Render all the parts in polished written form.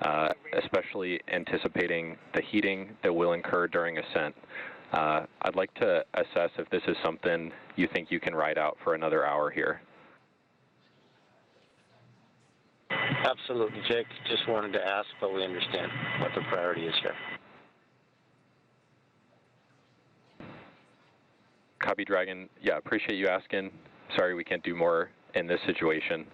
and especially anticipating the heating that will incur during ascent. I'd like to assess if this is something you think you can ride out for another hour here. Absolutely, Jake. Just wanted to ask, but we understand what the priority is here. Copy, Dragon. Yeah, appreciate you asking. Sorry we can't do more in this situation.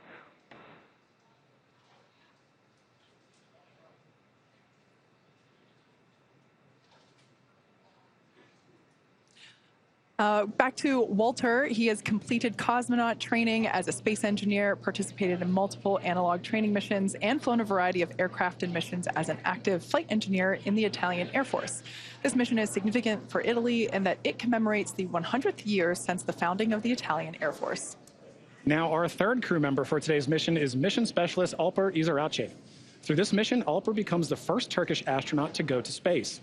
Back to Walter. He has completed cosmonaut training as a space engineer, participated in multiple analog training missions, and flown a variety of aircraft and missions as an active flight engineer in the Italian Air Force. This mission is significant for Italy in that it commemorates the 100th year since the founding of the Italian Air Force. Now, our third crew member for today's mission is Mission Specialist Alper İziraçe. Through this mission, Alper becomes the first Turkish astronaut to go to space.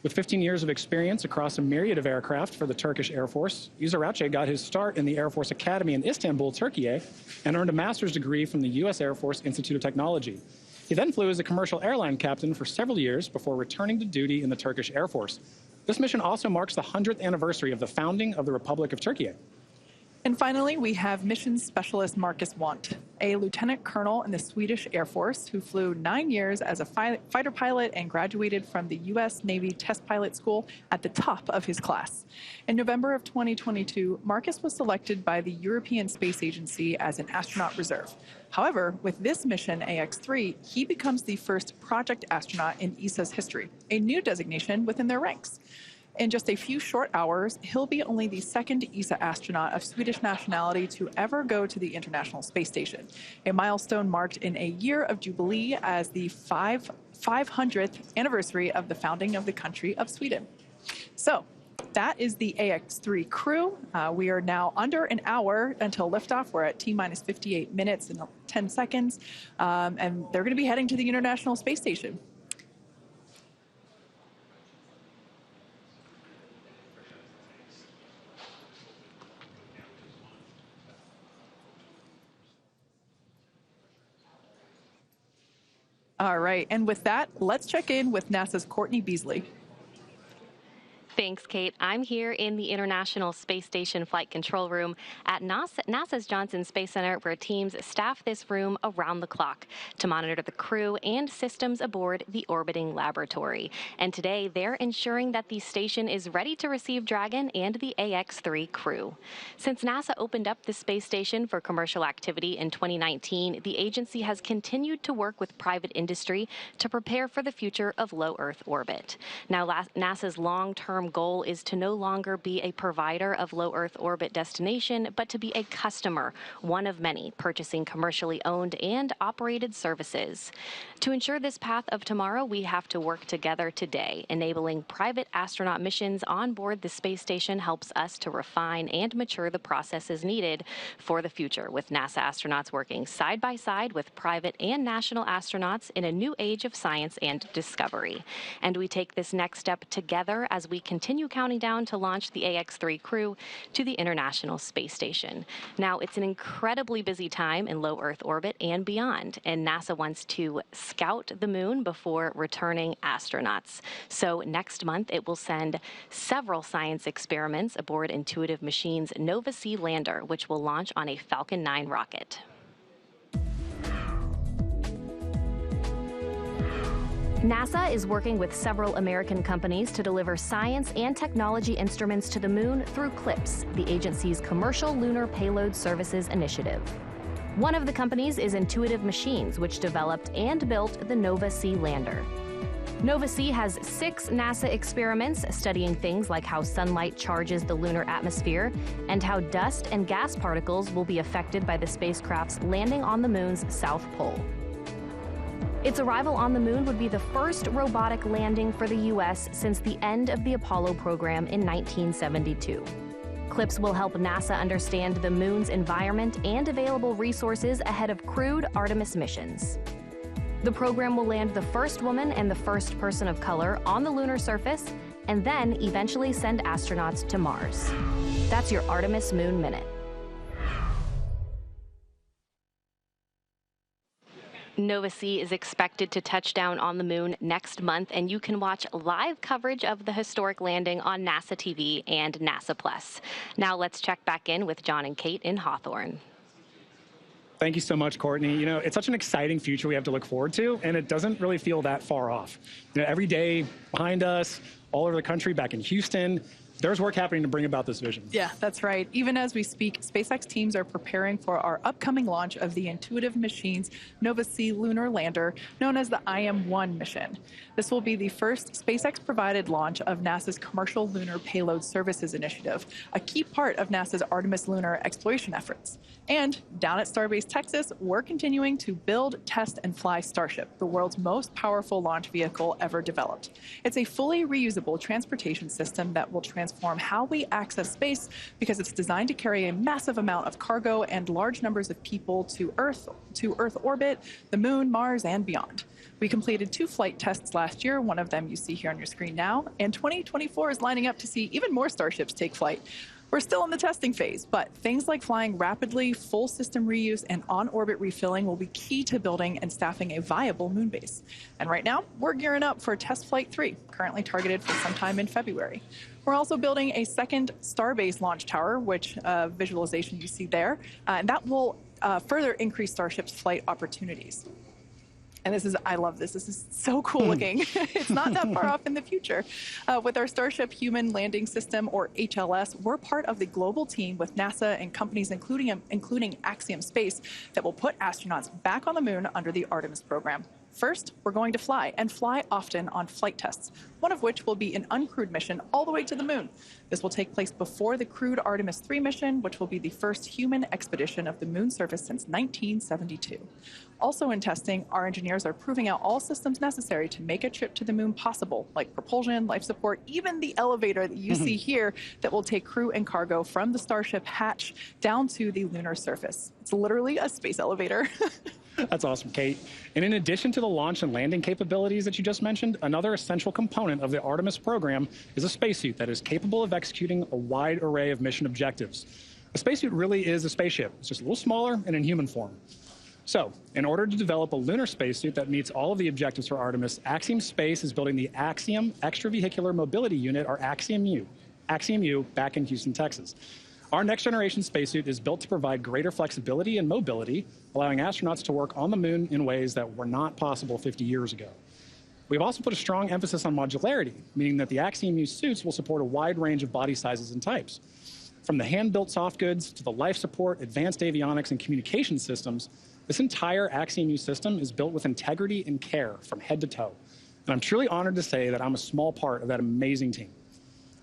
With 15 years of experience across a myriad of aircraft for the Turkish Air Force, İziraçe got his start in the Air Force Academy in Istanbul, Turkey, and earned a master's degree from the U.S. Air Force Institute of Technology. He then flew as a commercial airline captain for several years before returning to duty in the Turkish Air Force. This mission also marks the 100th anniversary of the founding of the Republic of Turkey. And finally, we have Mission Specialist Marcus Want, a lieutenant colonel in the Swedish Air Force who flew 9 years as a fighter pilot and graduated from the U.S. Navy Test Pilot School at the top of his class. In November of 2022, Marcus was selected by the European Space Agency as an astronaut reserve. However, with this mission, AX-3, he becomes the first project astronaut in ESA's history, a new designation within their ranks. In just a few short hours, he'll be only the second ESA astronaut of Swedish nationality to ever go to the International Space Station, a milestone marked in a year of jubilee as the 500th anniversary of the founding of the country of Sweden. So that is the AX-3 crew. We are now under an hour until liftoff. We're at T-minus 58 minutes and 10 seconds, and they're going to be heading to the International Space Station. All right, and with that, let's check in with NASA's Courtney Beasley. Thanks, Kate. I'm here in the International Space Station Flight Control Room at NASA's Johnson Space Center, where teams staff this room around the clock to monitor the crew and systems aboard the orbiting laboratory. And today, they're ensuring that the station is ready to receive Dragon and the AX-3 crew. Since NASA opened up the space station for commercial activity in 2019, the agency has continued to work with private industry to prepare for the future of low Earth orbit. Now, NASA's long-term goal is to no longer be a provider of low Earth orbit destination, but to be a customer, one of many, purchasing commercially owned and operated services. To ensure this path of tomorrow, we have to work together today. Enabling private astronaut missions on board the space station helps us to refine and mature the processes needed for the future, with NASA astronauts working side by side with private and national astronauts in a new age of science and discovery. And we take this next step together as we continue counting down to launch the AX-3 crew to the International Space Station. Now, it's an incredibly busy time in low Earth orbit and beyond, and NASA wants to scout the moon before returning astronauts. So next month, it will send several science experiments aboard Intuitive Machines' Nova-C lander, which will launch on a Falcon 9 rocket. NASA is working with several American companies to deliver science and technology instruments to the moon through CLPS, the agency's Commercial Lunar Payload Services initiative. One of the companies is Intuitive Machines, which developed and built the Nova-C lander. Nova-C has 6 NASA experiments studying things like how sunlight charges the lunar atmosphere and how dust and gas particles will be affected by the spacecraft's landing on the moon's south pole. Its arrival on the moon would be the first robotic landing for the U.S. since the end of the Apollo program in 1972. CLPS will help NASA understand the moon's environment and available resources ahead of crewed Artemis missions. The program will land the first woman and the first person of color on the lunar surface, and then eventually send astronauts to Mars. That's your Artemis Moon Minute. Nova C is expected to touch down on the moon next month, and you can watch live coverage of the historic landing on NASA TV and NASA Plus. Now let's check back in with John and Kate in Hawthorne. Thank you so much, Courtney. You know, it's such an exciting future we have to look forward to, and it doesn't really feel that far off. You know, every day behind us, all over the country, back in Houston, there's work happening to bring about this vision. Yeah, that's right. Even as we speak, SpaceX teams are preparing for our upcoming launch of the intuitive machines Nova C lunar lander, known as the IM-1 mission. This will be the first SpaceX-provided launch of NASA's Commercial Lunar Payload Services Initiative, a key part of NASA's Artemis lunar exploration efforts. And down at Starbase, Texas, we're continuing to build, test, and fly Starship, the world's most powerful launch vehicle ever developed. It's a fully reusable transportation system that will transform how we access space because it's designed to carry a massive amount of cargo and large numbers of people to Earth orbit, the Moon, Mars, and beyond. We completed 2 flight tests last year, one of them you see here on your screen now, and 2024 is lining up to see even more Starships take flight. We're still in the testing phase, but things like flying rapidly, full system reuse, and on-orbit refilling will be key to building and staffing a viable moon base. And right now, we're gearing up for Test Flight 3, currently targeted for sometime in February. We're also building a second Starbase launch tower, which visualization you see there, and that will further increase Starship's flight opportunities. And this is, I love this. This is so cool looking. It's not that far off in the future. With our Starship Human Landing System, or HLS, we're part of the global team with NASA and companies including Axiom Space that will put astronauts back on the moon under the Artemis program. First, we're going to fly, and fly often on flight tests, one of which will be an uncrewed mission all the way to the moon. This will take place before the crewed Artemis 3 mission, which will be the first human expedition of the moon surface since 1972. Also in testing, our engineers are proving out all systems necessary to make a trip to the moon possible, like propulsion, life support, even the elevator that you see here that will take crew and cargo from the Starship hatch down to the lunar surface. It's literally a space elevator. That's awesome, Kate. And in addition to the launch and landing capabilities that you just mentioned, another essential component of the Artemis program is a spacesuit that is capable of executing a wide array of mission objectives. A spacesuit really is a spaceship. It's just a little smaller and in human form. So, in order to develop a lunar spacesuit that meets all of the objectives for Artemis, Axiom Space is building the Axiom Extravehicular Mobility Unit, or Axiom U, back in Houston, Texas. Our next-generation spacesuit is built to provide greater flexibility and mobility, allowing astronauts to work on the moon in ways that were not possible 50 years ago. We've also put a strong emphasis on modularity, meaning that the Axiom U suits will support a wide range of body sizes and types. From the hand-built soft goods to the life support, advanced avionics, and communication systems, this entire Axiom U system is built with integrity and care from head to toe. And I'm truly honored to say that I'm a small part of that amazing team.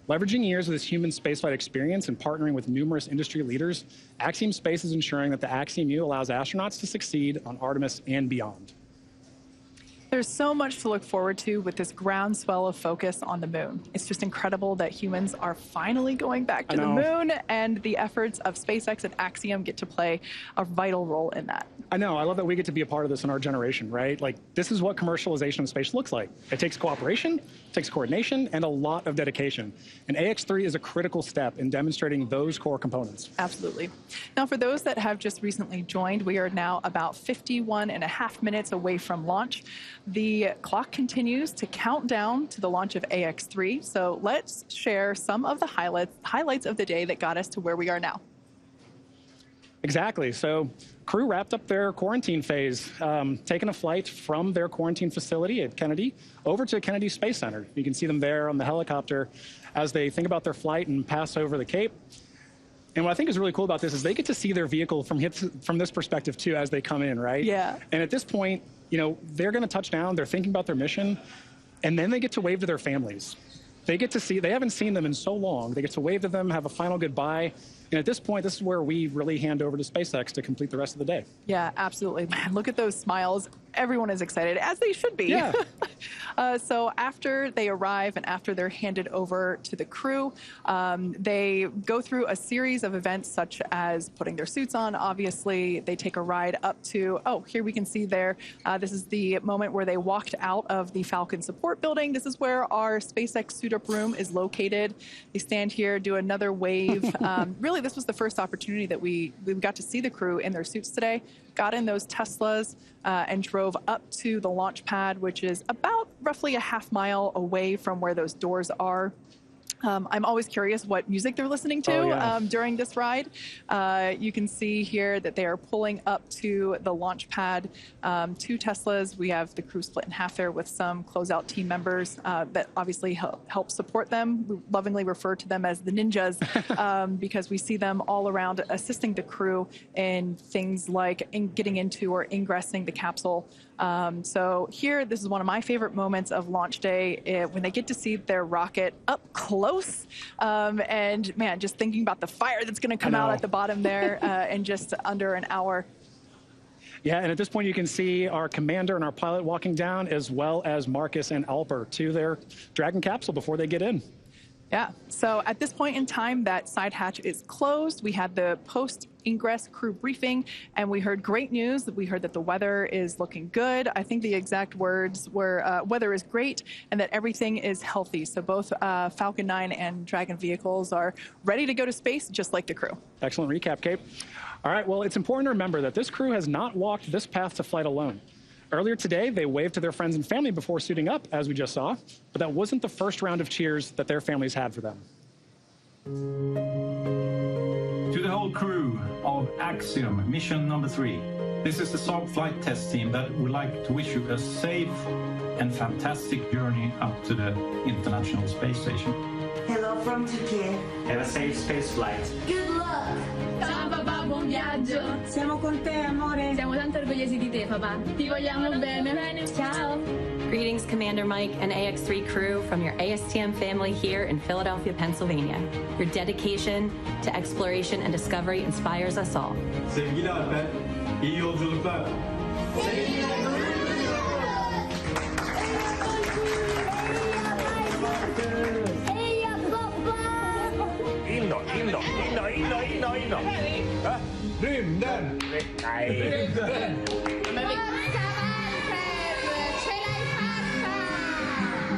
Leveraging years of this human spaceflight experience and partnering with numerous industry leaders, Axiom Space is ensuring that the Axiom U allows astronauts to succeed on Artemis and beyond. There's so much to look forward to with this groundswell of focus on the moon. It's just incredible that humans are finally going back to the moon, and the efforts of SpaceX and Axiom get to play a vital role in that. I know. I love that we get to be a part of this in our generation, right? Like, this is what commercialization of space looks like. It takes cooperation, it takes coordination, and a lot of dedication. And AX3 is a critical step in demonstrating those core components. Absolutely. Now, for those that have just recently joined, we are now about 51.5 minutes away from launch. The clock continues to count down to the launch of AX3. So let's share some of the highlights of the day that got us to where we are now. Exactly. So crew wrapped up their quarantine phase, taking a flight from their quarantine facility at Kennedy over to Kennedy Space Center. You can see them there on the helicopter as they think about their flight and pass over the Cape. And what I think is really cool about this is they get to see their vehicle from this perspective too as they come in, right? Yeah. And at this point, you know, they're going to touch down, they're thinking about their mission, and then they get to wave to their families. They get to see, they haven't seen them in so long, they get to wave to them, have a final goodbye. And at this point, this is where we really hand over to SpaceX to complete the rest of the day. Yeah, absolutely. Man, look at those smiles. Everyone is excited, as they should be. Yeah. So after they arrive and after they're handed over to the crew, they go through a series of events such as putting their suits on. Obviously, they take a ride up to, oh, here we can see there. This is the moment where they walked out of the Falcon support building. This is where our SpaceX suit-up room is located. They stand here, do another wave. Really, this was the first opportunity that we got to see the crew in their suits today. got in those Teslas and drove up to the launch pad, which is about roughly a half mile away from where those doors are. I'm always curious what music they're listening to during this ride. You can see here that they are pulling up to the launch pad. 2 Teslas. We have the crew split in half there with some closeout team members that obviously help support them. We lovingly refer to them as the ninjas because we see them all around assisting the crew in things like getting into or ingressing the capsule. So here, this is one of my favorite moments of launch day when they get to see their rocket up close. And man, just thinking about the fire that's going to come out at the bottom there in just under an hour. Yeah, and at this point you can see our commander and our pilot walking down, as well as Marcus and Alper to their Dragon capsule before they get in. Yeah, so at this point in time, that side hatch is closed. We had the post-ingress crew briefing, and we heard great news. We heard that the weather is looking good. I think the exact words were, weather is great, and that everything is healthy. So both Falcon 9 and Dragon vehicles are ready to go to space, just like the crew. Excellent recap, Kate. All right, well, it's important to remember that this crew has not walked this path to flight alone. Earlier today, they waved to their friends and family before suiting up, as we just saw, but that wasn't the first round of cheers that their families had for them. To the whole crew of Axiom Mission number 3, this is the Saab flight test team that would like to wish you a safe and fantastic journey up to the International Space Station. Hello from Turkey. Have a safe space flight. Good luck. Ciao papà, buon viaggio. Siamo con te, amore. Siamo tanto orgogliosi di te, papà. Ti vogliamo bene. Ciao. Greetings, Commander Mike and AX3 crew from your ASTM family here in Philadelphia, Pennsylvania. Your dedication to exploration and discovery inspires us all. Sevgili Alper, iyi yolculuklar.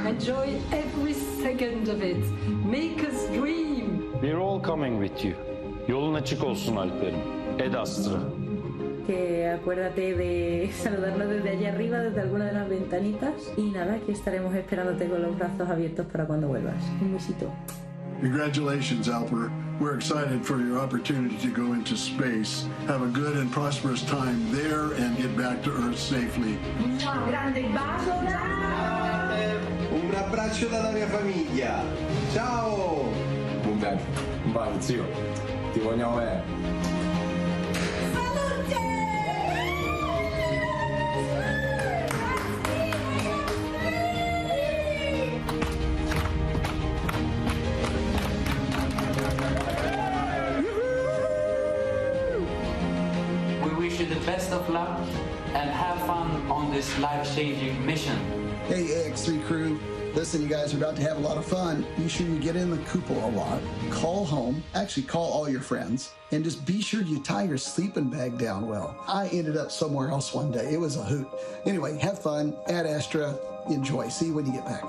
Enjoy every second of it. Make us dream. We're all coming with you. Yolun açık olsun Alper'im. Ed Astra. Que acuérdate de saludarnos desde allá arriba, desde alguna de las ventanitas. Y nada, que estaremos esperándote con los brazos abiertos para cuando vuelvas. Un besito. Congratulations, Alper. We're excited for your opportunity to go into space. Have a good and prosperous time there and get back to Earth safely. Un grande bacio. Un abbraccio dalla mia famiglia. Ciao! Un bacio, zio. Ti vogliamo bene. The best of luck and have fun on this life-changing mission. Hey AX3 crew, listen, you guys are about to have a lot of fun. Be sure you get in the cupola a lot, call home, actually call all your friends, and just be sure you tie your sleeping bag down well. I ended up somewhere else one day. It was a hoot. Anyway, have fun, Ad Astra, enjoy. See you when you get back.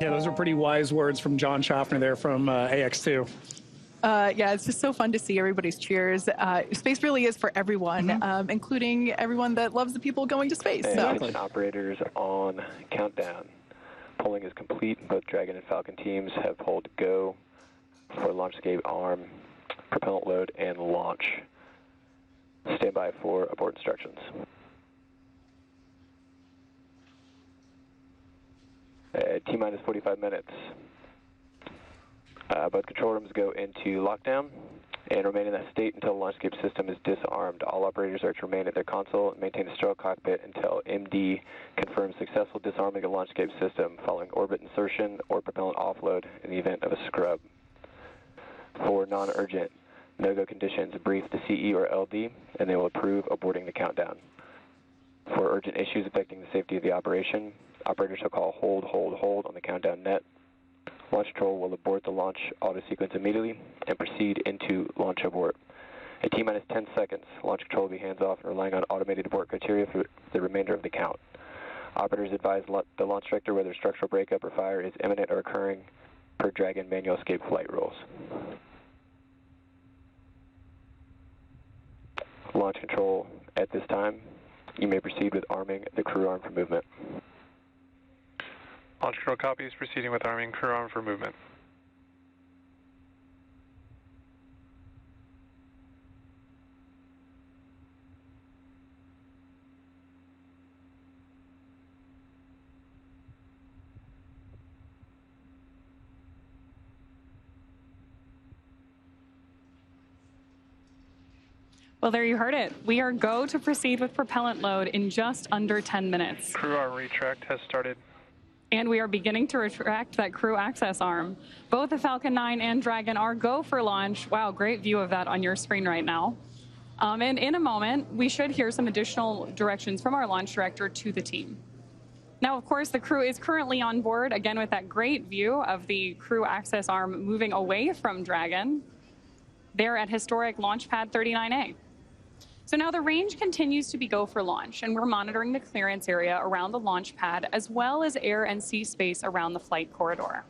Yeah, those are pretty wise words from John Schaffner there from AX2. Yeah, it's just so fun to see everybody's cheers. Space really is for everyone, including everyone that loves the people going to space. So. Operators on countdown. Polling is complete. Both Dragon and Falcon teams have pulled go for launch escape arm, propellant load, and launch. Stand by for abort instructions. T-minus 45 minutes. Both control rooms go into lockdown and remain in that state until the launch escape system is disarmed. All operators are to remain at their console and maintain a sterile cockpit until MD confirms successful disarming of the launch escape system following orbit insertion or propellant offload in the event of a scrub. For non-urgent no-go conditions, brief the CE or LD and they will approve aborting the countdown. For urgent issues affecting the safety of the operation, operators shall call hold on the countdown net. Launch control will abort the launch auto sequence immediately and proceed into launch abort. At T-minus 10 seconds, launch control will be hands-off and relying on automated abort criteria for the remainder of the count. Operators advise the launch director whether structural breakup or fire is imminent or occurring per Dragon manual escape flight rules. launch control at this time. You may proceed with arming the crew arm for movement. Launch control copies, proceeding with arming crew arm for movement. Well, there you heard it. We are go to proceed with propellant load in just under 10 minutes. Crew arm retract has started. And we are beginning to retract that crew access arm. Both the Falcon 9 and Dragon are go for launch. Wow, great view of that on your screen right now. And in a moment, we should hear some additional directions from our launch director to the team. Now, of course, the crew is currently on board, again, with that great view of the crew access arm moving away from Dragon. They're at historic Launch Pad 39A. So now the range continues to be go for launch, and we're monitoring the clearance area around the launch pad, as well as air and sea space around the flight corridor.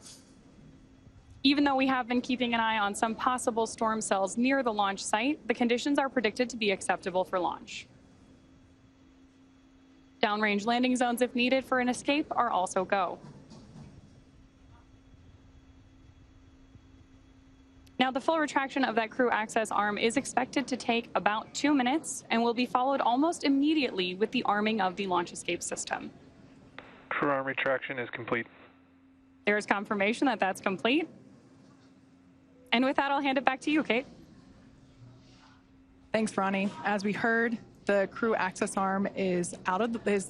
Even though we have been keeping an eye on some possible storm cells near the launch site, the conditions are predicted to be acceptable for launch. Downrange landing zones, if needed for an escape, are also go. Now, the full retraction of that crew access arm is expected to take about 2 minutes and will be followed almost immediately with the arming of the launch escape system. Crew arm retraction is complete. There is confirmation that that's complete. And with that, I'll hand it back to you, Kate. Thanks, Ronnie. As we heard, the crew access arm is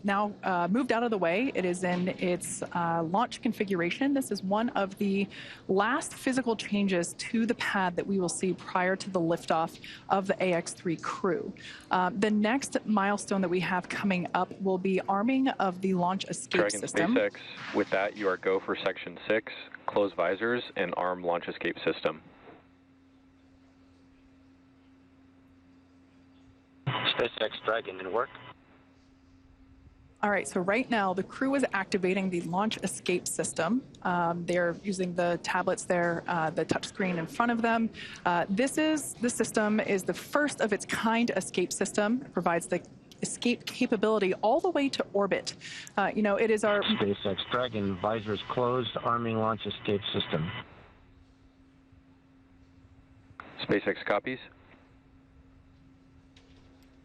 now moved out of the way. It is in its launch configuration. This is one of the last physical changes to the pad that we will see prior to the liftoff of the AX-3 crew. The next milestone that we have coming up will be arming of the launch escape Dragon system. SpaceX, with that, you are go for Section 6, close visors, and arm launch escape system. SpaceX Dragon in work. All right, so right now the crew is activating the launch escape system. They're using the tablets there, the touchscreen in front of them. This system is the first of its kind escape system. It provides the escape capability all the way to orbit. It is our SpaceX Dragon visors closed, arming launch escape system. SpaceX copies.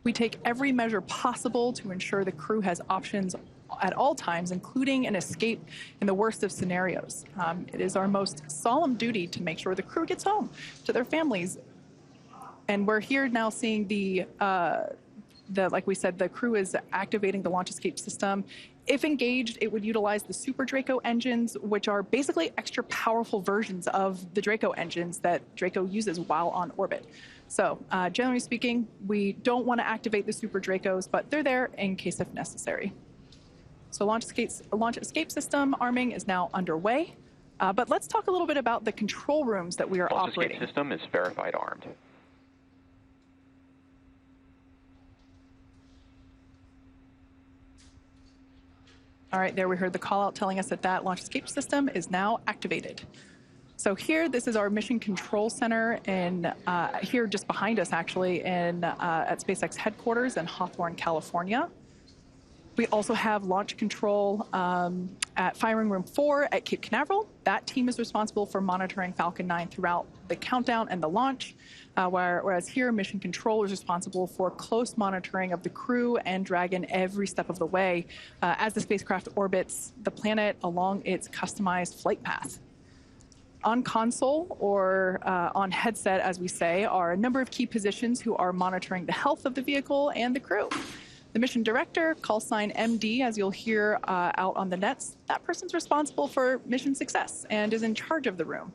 We take every measure possible to ensure the crew has options at all times, including an escape in the worst of scenarios. It is our most solemn duty to make sure the crew gets home to their families. And we're here now seeing like we said, the crew is activating the launch escape system. If engaged, it would utilize the Super Draco engines, which are basically extra powerful versions of the Draco engines that Draco uses while on orbit. So generally speaking, we don't want to activate the Super Dracos, but they're there in case if necessary. So launch escape system arming is now underway. But let's talk a little bit about the control rooms that we are Launch operating. escape system is verified armed. All right, there we heard the call out telling us that that launch escape system is now activated. So here, this is our mission control center, and here just behind us, actually, at SpaceX headquarters in Hawthorne, California. We also have launch control at Firing Room 4 at Cape Canaveral. That team is responsible for monitoring Falcon 9 throughout the countdown and the launch, whereas here, mission control is responsible for close monitoring of the crew and Dragon every step of the way as the spacecraft orbits the planet along its customized flight path. On console, or on headset, as we say, are a number of key positions who are monitoring the health of the vehicle and the crew. The mission director, call sign MD, as you'll hear out on the nets, that person's responsible for mission success and is in charge of the room.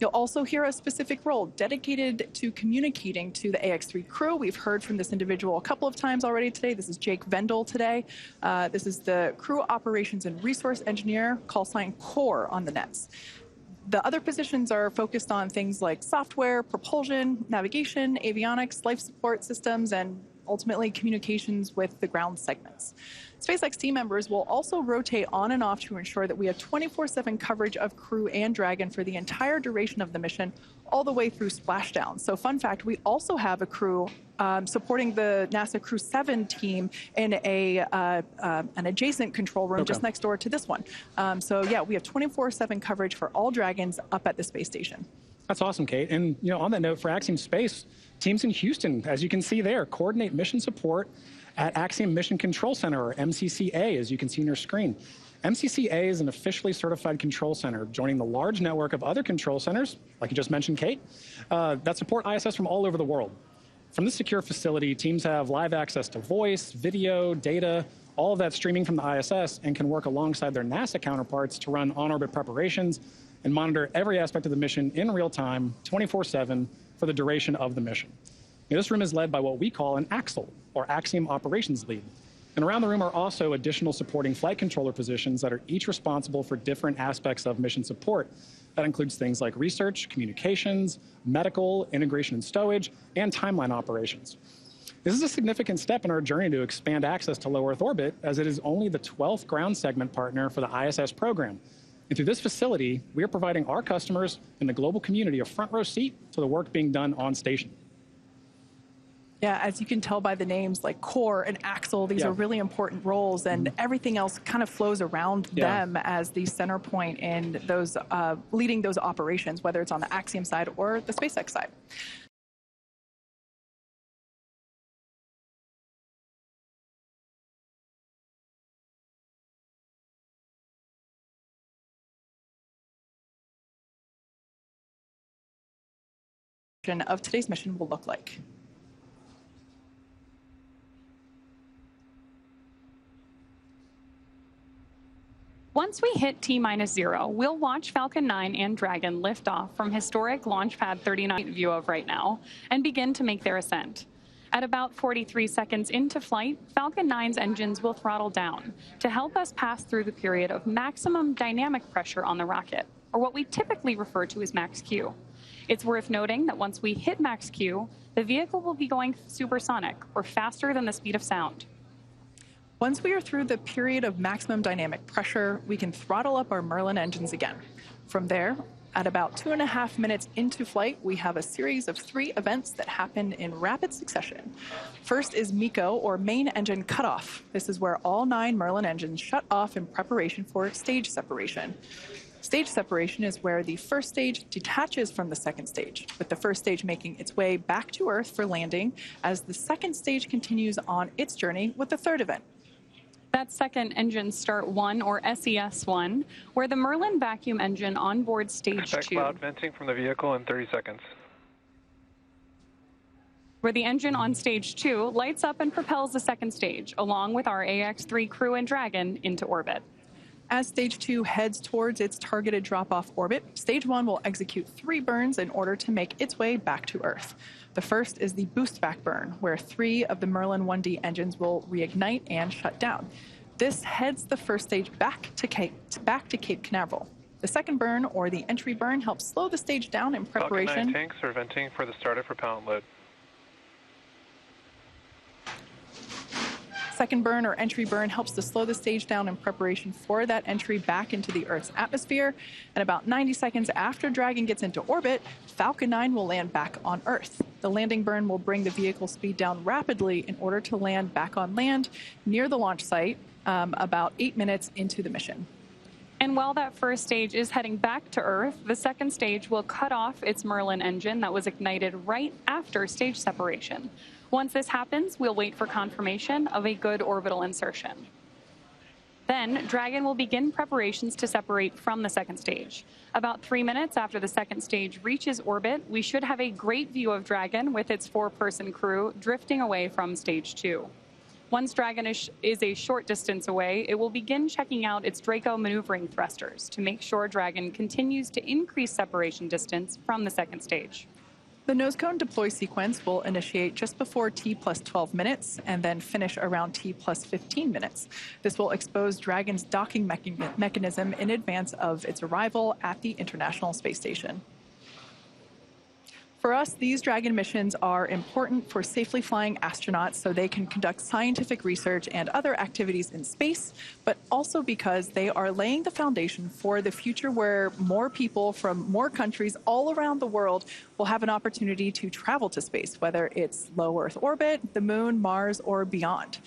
You'll also hear a specific role dedicated to communicating to the AX-3 crew. We've heard from this individual a couple of times already today. This is Jake Vendel today. This is the crew operations and resource engineer, call sign CORE on the nets. The other positions are focused on things like software, propulsion, navigation, avionics, life support systems, and ultimately communications with the ground segments. SpaceX team members will also rotate on and off to ensure that we have 24/7 coverage of Crew and Dragon for the entire duration of the mission, all the way through splashdown. So fun fact, we also have a crew supporting the NASA Crew 7 team in an adjacent control room just next door to this one. So yeah, we have 24/7 coverage for all Dragons up at the space station. That's awesome, Kate. And on that note, for Axiom Space, teams in Houston, as you can see there, coordinate mission support at Axiom Mission Control Center, or MCCA, as you can see on your screen. MCCA is an officially certified control center, joining the large network of other control centers, like you just mentioned, Kate, that support ISS from all over the world. From this secure facility, teams have live access to voice, video, data, all of that streaming from the ISS, and can work alongside their NASA counterparts to run on-orbit preparations and monitor every aspect of the mission in real time, 24/7, for the duration of the mission. This room is led by what we call an AXL, or Axiom Operations Lead. And around the room are also additional supporting flight controller positions that are each responsible for different aspects of mission support. That includes things like research, communications, medical, integration and stowage, and timeline operations. This is a significant step in our journey to expand access to low Earth orbit, as it is only the 12th ground segment partner for the ISS program. And through this facility, we are providing our customers and the global community a front row seat to the work being done on station. Yeah, as you can tell by the names like Core and Axel, these are really important roles, and everything else kind of flows around them as the center point in those leading those operations, whether it's on the Axiom side or the SpaceX side. Of today's mission will look like. Once we hit T-0, we'll watch Falcon 9 and Dragon lift off from historic Launch Pad 39 view of right now and begin to make their ascent. At about 43 seconds into flight, Falcon 9's engines will throttle down to help us pass through the period of maximum dynamic pressure on the rocket, or what we typically refer to as max Q. It's worth noting that once we hit max Q, the vehicle will be going supersonic, or faster than the speed of sound. Once we are through the period of maximum dynamic pressure, we can throttle up our Merlin engines again. From there, at about 2.5 minutes into flight, we have a series of 3 events that happen in rapid succession. First is MECO, or main engine cutoff. This is where all 9 Merlin engines shut off in preparation for stage separation. Stage separation is where the first stage detaches from the second stage, with the first stage making its way back to Earth for landing as the second stage continues on its journey with the third event. That's second engine start 1, or SES1, where the Merlin vacuum engine on board stage 2. Expect cloud venting from the vehicle in 30 seconds. Where the engine on stage 2 lights up and propels the second stage, along with our AX3 Crew and Dragon, into orbit. As stage 2 heads towards its targeted drop-off orbit, stage 1 will execute 3 burns in order to make its way back to Earth. The first is the boost back burn, where 3 of the Merlin 1D engines will reignite and shut down. This heads the first stage back to Cape Canaveral. The second burn, or the entry burn, helps slow the stage down in preparation. Falcon 9 tanks are venting for the startup propellant load. Second burn, or entry burn, helps to slow the stage down in preparation for that entry back into the Earth's atmosphere. And about 90 seconds after Dragon gets into orbit, Falcon 9 will land back on Earth. The landing burn will bring the vehicle speed down rapidly in order to land back on land near the launch site about 8 minutes into the mission. And while that first stage is heading back to Earth, the second stage will cut off its Merlin engine that was ignited right after stage separation. Once this happens, we'll wait for confirmation of a good orbital insertion. Then, Dragon will begin preparations to separate from the second stage. About 3 minutes after the second stage reaches orbit, we should have a great view of Dragon with its 4-person crew drifting away from stage 2. Once Dragon is a short distance away, it will begin checking out its Draco maneuvering thrusters to make sure Dragon continues to increase separation distance from the second stage. The nose cone deploy sequence will initiate just before T+12 minutes and then finish around T+15 minutes. This will expose Dragon's docking mechanism in advance of its arrival at the International Space Station. For us, these Dragon missions are important for safely flying astronauts so they can conduct scientific research and other activities in space, but also because they are laying the foundation for the future where more people from more countries all around the world will have an opportunity to travel to space, whether it's low Earth orbit, the moon, Mars, or beyond.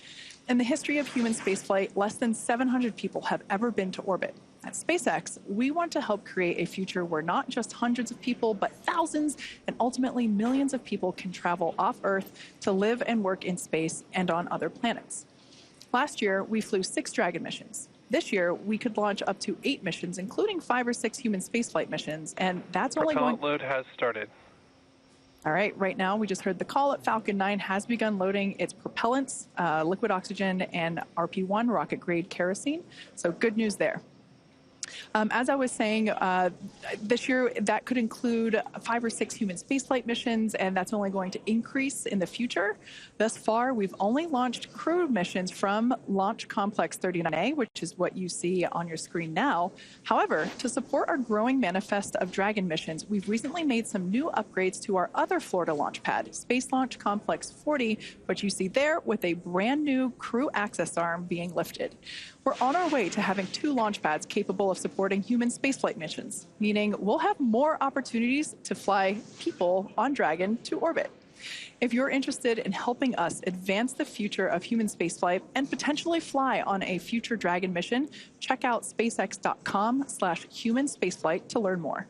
In the history of human spaceflight, less than 700 people have ever been to orbit. At SpaceX, we want to help create a future where not just hundreds of people, but thousands and ultimately millions of people can travel off Earth to live and work in space and on other planets. Last year, we flew 6 Dragon missions. This year, we could launch up to 8 missions, including 5 or 6 human spaceflight missions, and that's only going... Propellant load has started. All right, right now we just heard the call at Falcon 9 has begun loading its propellants, liquid oxygen, and RP-1 rocket-grade kerosene, so good news there. As I was saying, this year that could include 5 or 6 human spaceflight missions, and that's only going to increase in the future. Thus far, we've only launched crew missions from Launch Complex 39A, which is what you see on your screen now. However, to support our growing manifest of Dragon missions, we've recently made some new upgrades to our other Florida launch pad, Space Launch Complex 40, which you see there with a brand new crew access arm being lifted. We're on our way to having 2 launch pads capable of supporting human spaceflight missions, meaning we'll have more opportunities to fly people on Dragon to orbit. If you're interested in helping us advance the future of human spaceflight and potentially fly on a future Dragon mission, check out spacex.com/human spaceflight to learn more.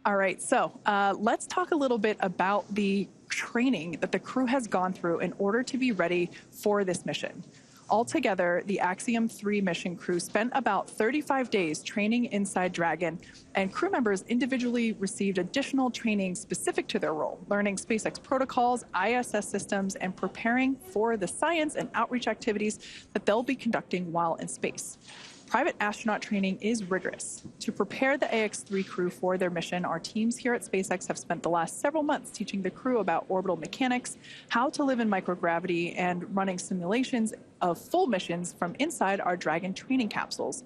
All right, so let's talk a little bit about the training that the crew has gone through in order to be ready for this mission. Altogether, the Axiom 3 mission crew spent about 35 days training inside Dragon, and crew members individually received additional training specific to their role, learning SpaceX protocols, ISS systems, and preparing for the science and outreach activities that they'll be conducting while in space. Private astronaut training is rigorous. To prepare the AX-3 crew for their mission, our teams here at SpaceX have spent the last several months teaching the crew about orbital mechanics, how to live in microgravity, and running simulations of full missions from inside our Dragon training capsules.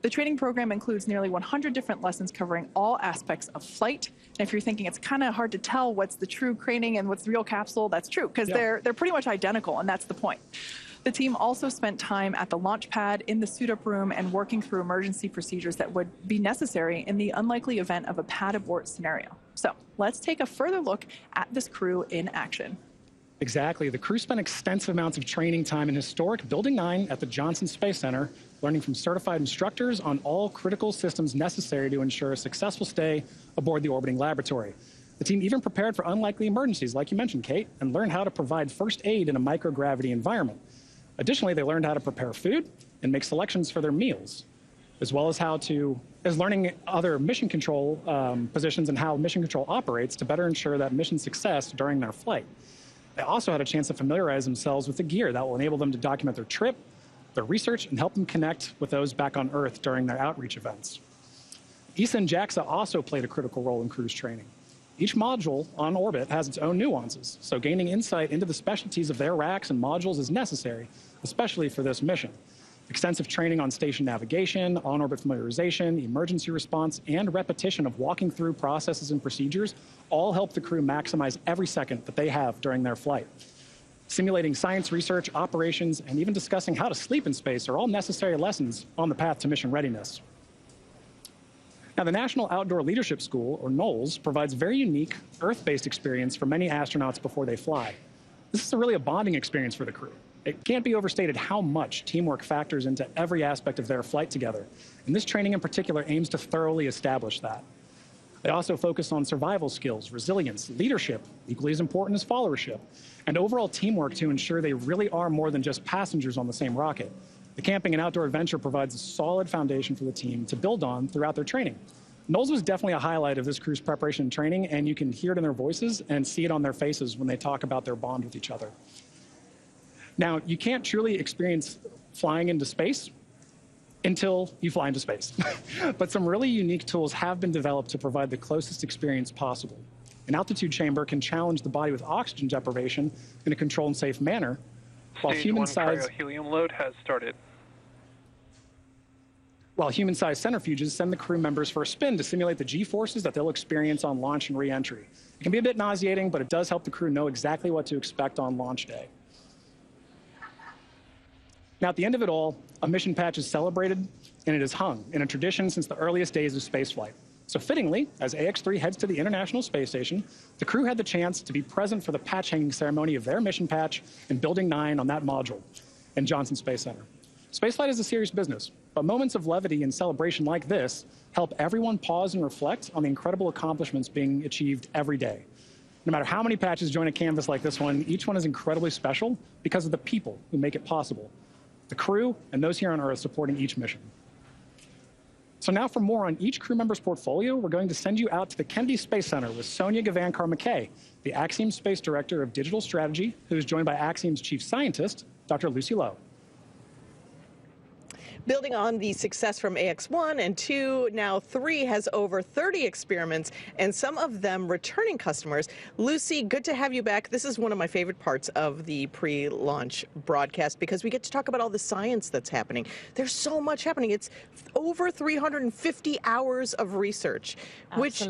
The training program includes nearly 100 different lessons covering all aspects of flight. And if you're thinking it's kind of hard to tell what's the true training and what's the real capsule, that's true, because they're pretty much identical, and that's the point. The team also spent time at the launch pad, in the suit-up room, and working through emergency procedures that would be necessary in the unlikely event of a pad abort scenario. So let's take a further look at this crew in action. Exactly. The crew spent extensive amounts of training time in historic Building 9 at the Johnson Space Center, learning from certified instructors on all critical systems necessary to ensure a successful stay aboard the orbiting laboratory. The team even prepared for unlikely emergencies, like you mentioned, Kate, and learned how to provide first aid in a microgravity environment. Additionally, they learned how to prepare food and make selections for their meals, as well as learning other mission control positions and how mission control operates to better ensure that mission success during their flight. They also had a chance to familiarize themselves with the gear that will enable them to document their trip, their research, and help them connect with those back on Earth during their outreach events. ESA and JAXA also played a critical role in cruise training. Each module on orbit has its own nuances, so gaining insight into the specialties of their racks and modules is necessary, especially for this mission. Extensive training on station navigation, on-orbit familiarization, emergency response, and repetition of walking through processes and procedures all help the crew maximize every second that they have during their flight. Simulating science research, operations, and even discussing how to sleep in space are all necessary lessons on the path to mission readiness. Now, the National Outdoor Leadership School, or NOLS, provides very unique Earth-based experience for many astronauts before they fly. This is really a bonding experience for the crew. It can't be overstated how much teamwork factors into every aspect of their flight together, and this training in particular aims to thoroughly establish that. They also focus on survival skills, resilience, leadership, equally as important as followership, and overall teamwork to ensure they really are more than just passengers on the same rocket. The camping and outdoor adventure provides a solid foundation for the team to build on throughout their training. NOLS was definitely a highlight of this crew's preparation and training, and you can hear it in their voices and see it on their faces when they talk about their bond with each other. Now, you can't truly experience flying into space until you fly into space. But some really unique tools have been developed to provide the closest experience possible. An altitude chamber can challenge the body with oxygen deprivation in a controlled and safe manner, while Stage human 1 size... cryo-helium load has started. while human-sized centrifuges send the crew members for a spin to simulate the G-forces that they'll experience on launch and re-entry. It can be a bit nauseating, but it does help the crew know exactly what to expect on launch day. Now, at the end of it all, a mission patch is celebrated, and it is hung in a tradition since the earliest days of spaceflight. So fittingly, as AX-3 heads to the International Space Station, the crew had the chance to be present for the patch-hanging ceremony of their mission patch in Building 9 on that module in Johnson Space Center. Spaceflight is a serious business, but moments of levity and celebration like this help everyone pause and reflect on the incredible accomplishments being achieved every day. No matter how many patches join a canvas like this one, each one is incredibly special because of the people who make it possible. The crew and those here on Earth supporting each mission. So now for more on each crew member's portfolio, we're going to send you out to the Kennedy Space Center with Sonia Gavankar-McKay, the Axiom Space Director of Digital Strategy, who is joined by Axiom's Chief Scientist, Dr. Lucy Lowe. Building on the success from AX1 and 2, now 3 has over 30 experiments, and some of them returning customers. Lucy, good to have you back. This is one of my favorite parts of the pre-launch broadcast because we get to talk about all the science that's happening. There's so much happening. It's over 350 hours of research, which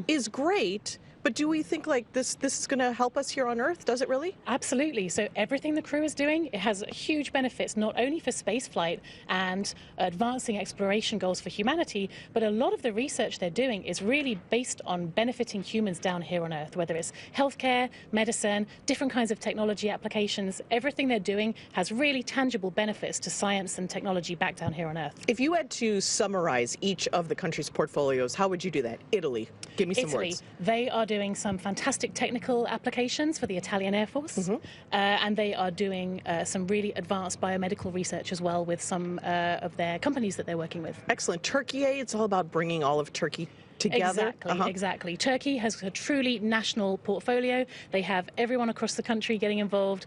is great. But do we think like this is going to help us here on Earth? Does it really? Absolutely. So everything the crew is doing, it has huge benefits, not only for spaceflight and advancing exploration goals for humanity, but a lot of the research they're doing is really based on benefiting humans down here on Earth, whether it's healthcare, medicine, different kinds of technology applications. Everything they're doing has really tangible benefits to science and technology back down here on Earth. If you had to summarize each of the country's portfolios, how would you do that? Italy. Give me some words. They are doing some fantastic technical applications for the Italian Air Force, and they are doing some really advanced biomedical research as well with some of their companies that they're working with. Excellent. Turkey, it's all about bringing all of Turkey together. Exactly. Turkey has a truly national portfolio. They have everyone across the country getting involved,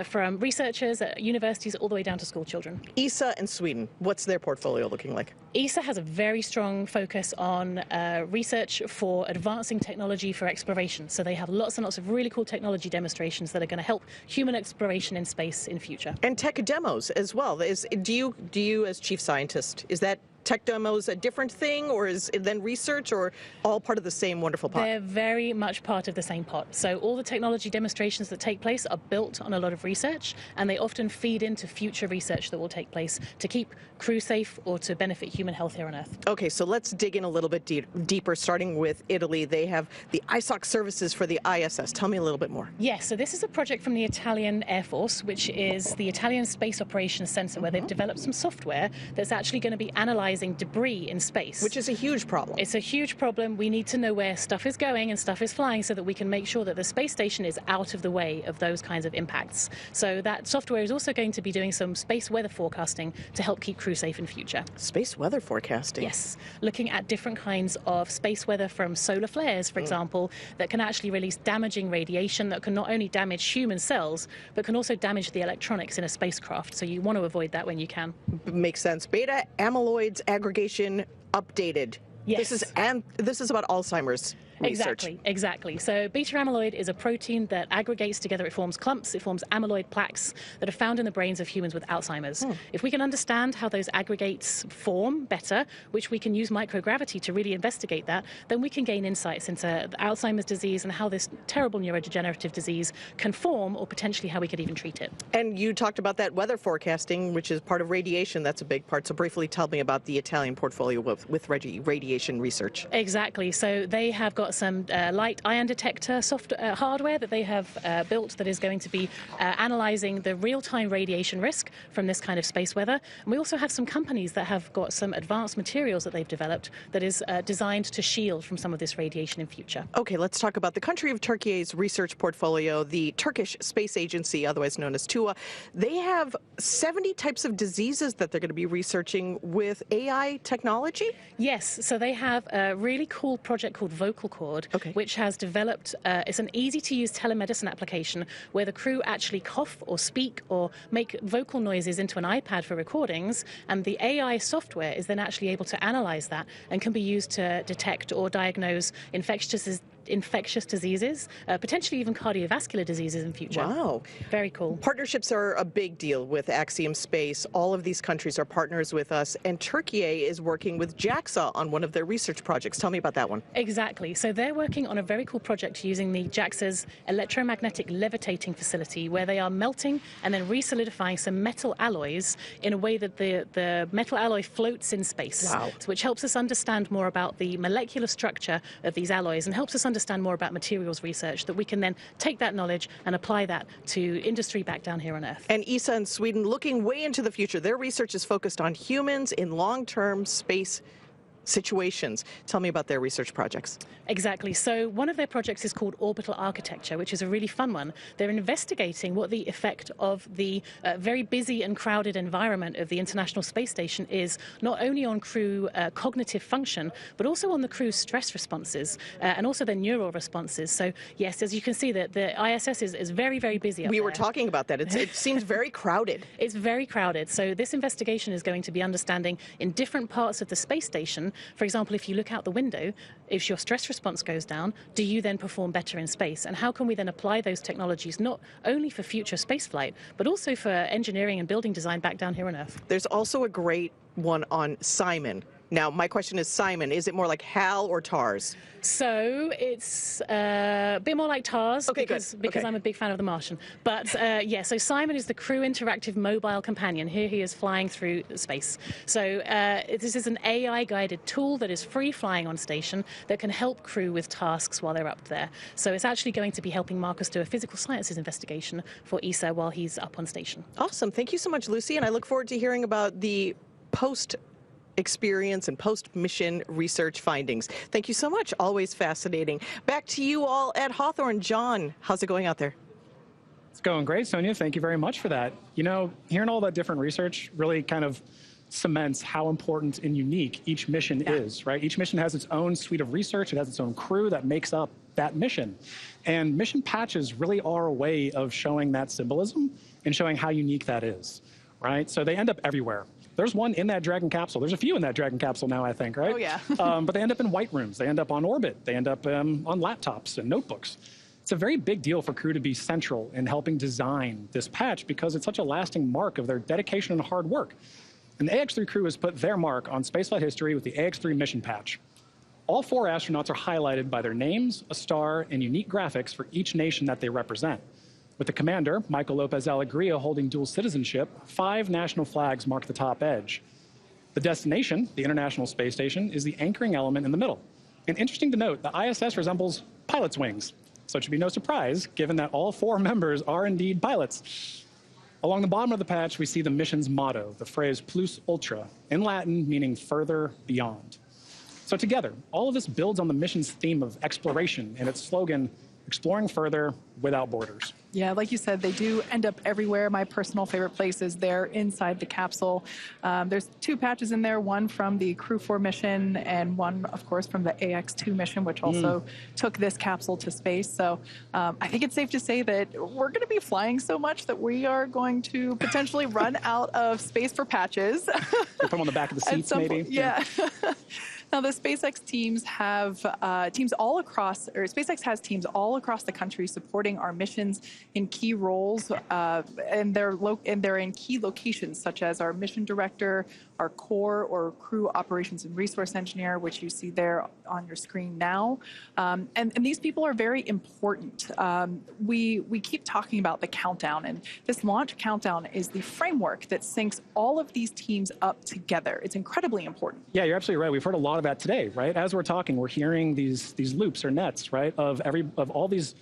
from researchers at universities all the way down to school children. ESA and Sweden, what's their portfolio looking like? ESA has a very strong focus on research for advancing technology for exploration. So they have lots and lots of really cool technology demonstrations that are going to help human exploration in space in future. And tech demos as well. Do you as chief scientist, is that tech demos a different thing, or is it then research, or all part of the same wonderful pot? They're very much part of the same pot. So all the technology demonstrations that take place are built on a lot of research, and they often feed into future research that will take place to keep crew safe or to benefit human health here on Earth. Okay, so let's dig in a little bit deeper, starting with Italy. They have the ISOC services for the ISS. Tell me a little bit more. Yes, so this is a project from the Italian Air Force, which is the Italian Space Operations Center, where they've developed some software that's actually going to be analyzing debris in space. Which is a huge problem. It's a huge problem. We need to know where stuff is going and stuff is flying so that we can make sure that the space station is out of the way of those kinds of impacts. So that software is also going to be doing some space weather forecasting to help keep crew safe in future. Space weather forecasting? Yes. Looking at different kinds of space weather from solar flares, for example, that can actually release damaging radiation that can not only damage human cells, but can also damage the electronics in a spacecraft. So you want to avoid that when you can. Makes sense. Beta amyloids aggregation updated. Yes. This is about Alzheimer's research. Exactly. So beta amyloid is a protein that aggregates together. It forms clumps. It forms amyloid plaques that are found in the brains of humans with Alzheimer's. If we can understand how those aggregates form better, which we can use microgravity to really investigate that, then we can gain insights into Alzheimer's disease and how this terrible neurodegenerative disease can form, or potentially how we could even treat it. And you talked about that weather forecasting, which is part of radiation. That's a big part. So briefly tell me about the Italian portfolio with radiation research. Exactly. So they have got some light ion detector hardware that they have built that is going to be analyzing the real-time radiation risk from this kind of space weather. And we also have some companies that have got some advanced materials that they've developed that is designed to shield from some of this radiation in future. Okay, let's talk about the country of Turkey's research portfolio, the Turkish Space Agency, otherwise known as TUA. They have 70 types of diseases that they're going to be researching with AI technology? Yes, so they have a really cool project called Vocal Cord, which has developed, it's an easy-to-use telemedicine application where the crew actually cough or speak or make vocal noises into an iPad for recordings, and the AI software is then actually able to analyze that and can be used to detect or diagnose infectious infectious diseases, potentially even cardiovascular diseases in future. Wow. Very cool. Partnerships are a big deal with Axiom Space. All of these countries are partners with us, and Turkey is working with JAXA on one of their research projects. Tell me about that one. Exactly. So they're working on a very cool project using the JAXA's electromagnetic levitating facility, where they are melting and then re-solidifying some metal alloys in a way that the metal alloy floats in space. Wow. So which helps us understand more about the molecular structure of these alloys and helps us understand more about materials research, that we can then take that knowledge and apply that to industry back down here on Earth. And ESA in Sweden, looking way into the future. Their research is focused on humans in long-term space situations. Tell me about their research projects. Exactly. So one of their projects is called Orbital Architecture, which is a really fun one. They're investigating what the effect of the very busy and crowded environment of the International Space Station is, not only on crew cognitive function, but also on the crew's stress responses and also their neural responses. So yes, as you can see, that the ISS is very, very busy up We there. were talking about that. It seems very crowded. It's very crowded. So this investigation is going to be understanding in different parts of the space station. For example, if you look out the window, if your stress response goes down, do you then perform better in space? And how can we then apply those technologies not only for future spaceflight, but also for engineering and building design back down here on Earth? There's also a great one on Simon. Now, my question is, Simon, is it more like HAL or TARS? So it's a bit more like TARS, okay, because okay. I'm a big fan of The Martian. But yeah, so Simon is the crew interactive mobile companion. Here he is flying through space. So this is an AI-guided tool that is free flying on station that can help crew with tasks while they're up there. So it's actually going to be helping Marcus do a physical sciences investigation for ESA while he's up on station. Awesome. Thank you so much, Lucy. And I look forward to hearing about the post-experience and post-mission research findings. Thank you so much. Always fascinating. Back to you all at Hawthorne. John, how's it going out there? It's going great, Sonia. Thank you very much for that. You know, hearing all that different research really kind of cements how important and unique each mission is, right? Each mission has its own suite of research. It has its own crew that makes up that mission. And mission patches really are a way of showing that symbolism and showing how unique that is, right? So they end up everywhere. There's one in that Dragon capsule. There's a few in that Dragon capsule now, I think, right? Oh, yeah. But they end up in white rooms. They end up on orbit. They end up on laptops and notebooks. It's a very big deal for crew to be central in helping design this patch because it's such a lasting mark of their dedication and hard work. And the AX-3 crew has put their mark on spaceflight history with the AX-3 mission patch. All 4 astronauts are highlighted by their names, a star, and unique graphics for each nation that they represent. With the commander, Michael Lopez Alegria, holding dual citizenship, 5 national flags mark the top edge. The destination, the International Space Station, is the anchoring element in the middle. And interesting to note, the ISS resembles pilot's wings. So it should be no surprise, given that all 4 members are indeed pilots. Along the bottom of the patch, we see the mission's motto, the phrase plus ultra, in Latin meaning further beyond. So together, all of this builds on the mission's theme of exploration and its slogan, exploring further without borders. Yeah, like you said, they do end up everywhere. My personal favorite place is there inside the capsule. There's 2 patches in there, one from the Crew 4 mission and one, of course, from the AX-2 mission, which also took this capsule to space. So I think it's safe to say that we're going to be flying so much that we are going to potentially run out of space for patches. You put them on the back of the seats, maybe? Yeah. Now, the SpaceX teams have teams all across, or SpaceX has teams all across the country supporting our missions in key roles, and they're in key locations such as our mission director, our core or crew operations and resource engineer, which you see there on your screen now. And these people are very important. We keep talking about the countdown, and this launch countdown is the framework that syncs all of these teams up together. It's incredibly important. Yeah, you're absolutely right. We've heard a lot of that today, right? As we're talking, we're hearing these loops or nets, right, of all these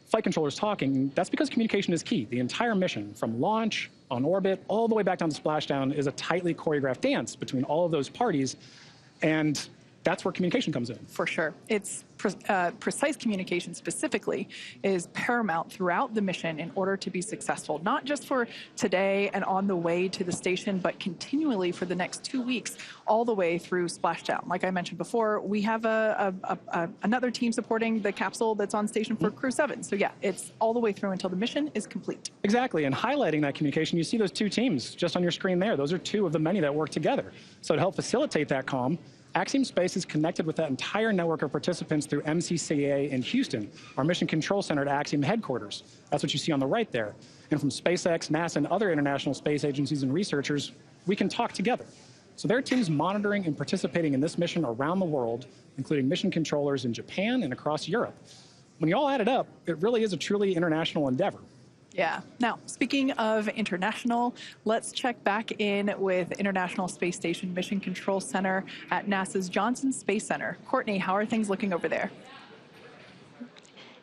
flight controllers talking. That's because communication is key. The entire mission, from launch, on orbit, all the way back down to splashdown, is a tightly choreographed dance between all of those parties, and that's where communication comes in. For sure. It's precise communication specifically is paramount throughout the mission in order to be successful, not just for today and on the way to the station, but continually for the next 2 weeks, all the way through splashdown. Like I mentioned before, we have another team supporting the capsule that's on station for Crew 7. So yeah, it's all the way through until the mission is complete. Exactly, and highlighting that communication, you see those 2 teams just on your screen there. Those are 2 of the many that work together. So to help facilitate that comm, Axiom Space is connected with that entire network of participants through MCCA in Houston, our Mission Control Center at Axiom headquarters. That's what you see on the right there. And from SpaceX, NASA, and other international space agencies and researchers, we can talk together. So there are teams monitoring and participating in this mission around the world, including mission controllers in Japan and across Europe. When you all add it up, it really is a truly international endeavor. Yeah. Now, speaking of international, let's check back in with International Space Station Mission Control Center at NASA's Johnson Space Center. Courtney, how are things looking over there?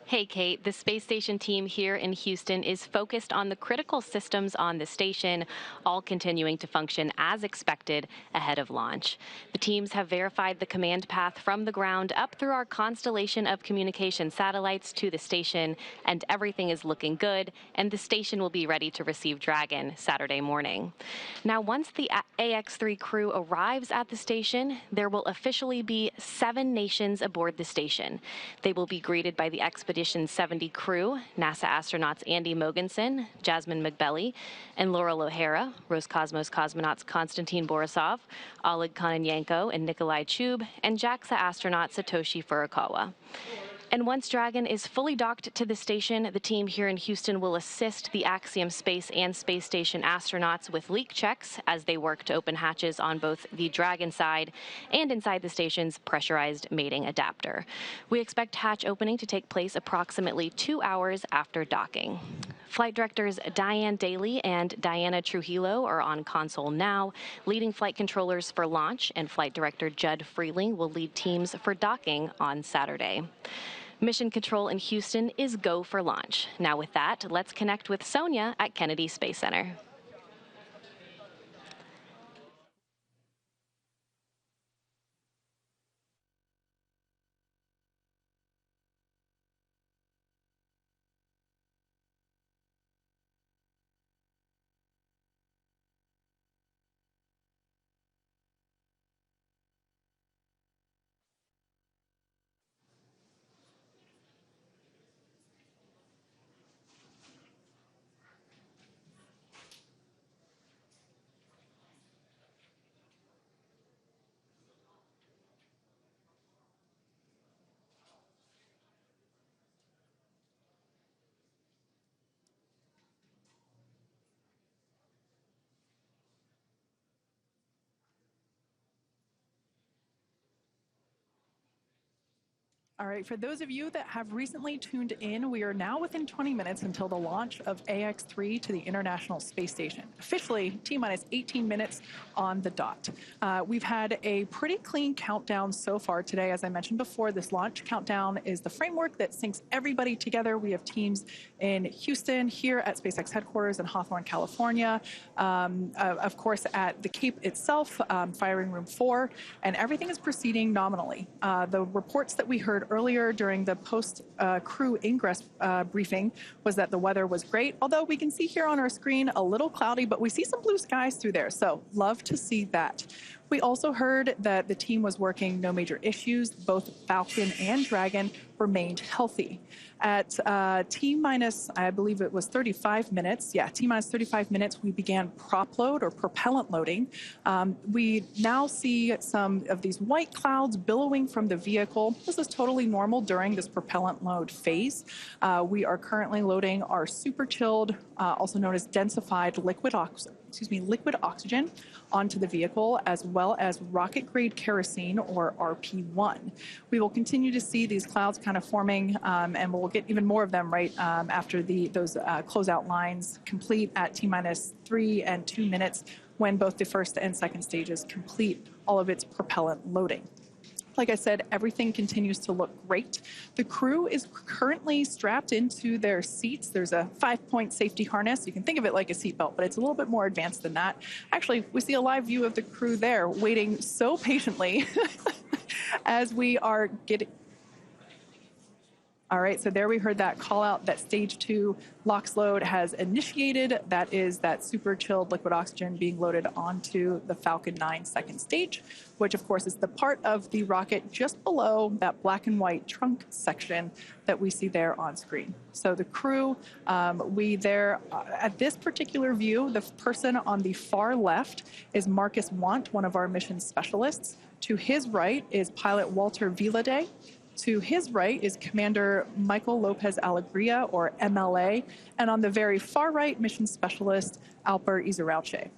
Hey, Kate. The space station team here in Houston is focused on the critical systems on the station, all continuing to function as expected ahead of launch. The teams have verified the command path from the ground up through our constellation of communication satellites to the station, and everything is looking good, and the station will be ready to receive Dragon Saturday morning. Now, once the AX-3 crew arrives at the station, there will officially be 7 nations aboard the station. They will be greeted by the Expedition 70 crew, NASA astronauts Andy Mogensen, Jasmine McBelly, and Laurel O'Hara, Roscosmos cosmonauts Konstantin Borisov, Oleg Kononenko, and Nikolai Chub, and JAXA astronaut Satoshi Furukawa. And once Dragon is fully docked to the station, the team here in Houston will assist the Axiom Space and Space Station astronauts with leak checks as they work to open hatches on both the Dragon side and inside the station's pressurized mating adapter. We expect hatch opening to take place approximately 2 hours after docking. Flight directors Diane Daly and Diana Trujillo are on console now, leading flight controllers for launch, and flight director Judd Freeling will lead teams for docking on Saturday. Mission control in Houston is go for launch. Now with that, let's connect with Sonia at Kennedy Space Center. All right, for those of you that have recently tuned in, we are now within 20 minutes until the launch of AX-3 to the International Space Station. Officially, T-minus 18 minutes on the dot. We've had a pretty clean countdown so far today. As I mentioned before, this launch countdown is the framework that syncs everybody together. We have teams in Houston, here at SpaceX headquarters in Hawthorne, California, of course at the Cape itself, firing room 4, and everything is proceeding nominally. The reports that we heard earlier during the post-crew ingress briefing was that the weather was great, although we can see here on our screen a little cloudy, but we see some blue skies through there, so love to see that. We also heard that the team was working no major issues. Both Falcon and Dragon remained healthy. At T-minus, I believe it was 35 minutes, T-minus 35 minutes, we began prop load or propellant loading. We now see some of these white clouds billowing from the vehicle. This is totally normal during this propellant load phase. We are currently loading our super chilled, also known as densified liquid oxygen onto the vehicle, as well as rocket-grade kerosene, or RP1. We will continue to see these clouds kind of forming, and we'll get even more of them right after those closeout lines complete at T-minus 3 and 2 minutes, when both the first and second stages complete all of its propellant loading. Like I said, everything continues to look great. The crew is currently strapped into their seats. There's a 5-point safety harness. You can think of it like a seatbelt, but it's a little bit more advanced than that. Actually, we see a live view of the crew there waiting so patiently as we are getting... All right, so there we heard that call out that stage 2 LOX load has initiated. That is that super chilled liquid oxygen being loaded onto the Falcon 9 second stage, which of course is the part of the rocket just below that black and white trunk section that we see there on screen. So the crew, at this particular view, the person on the far left is Marcus Want, one of our mission specialists. To his right is pilot Walter Vilade. To his right is Commander Michael Lopez Alegria, or MLA. And on the very far right, mission specialist Alper Izarauche.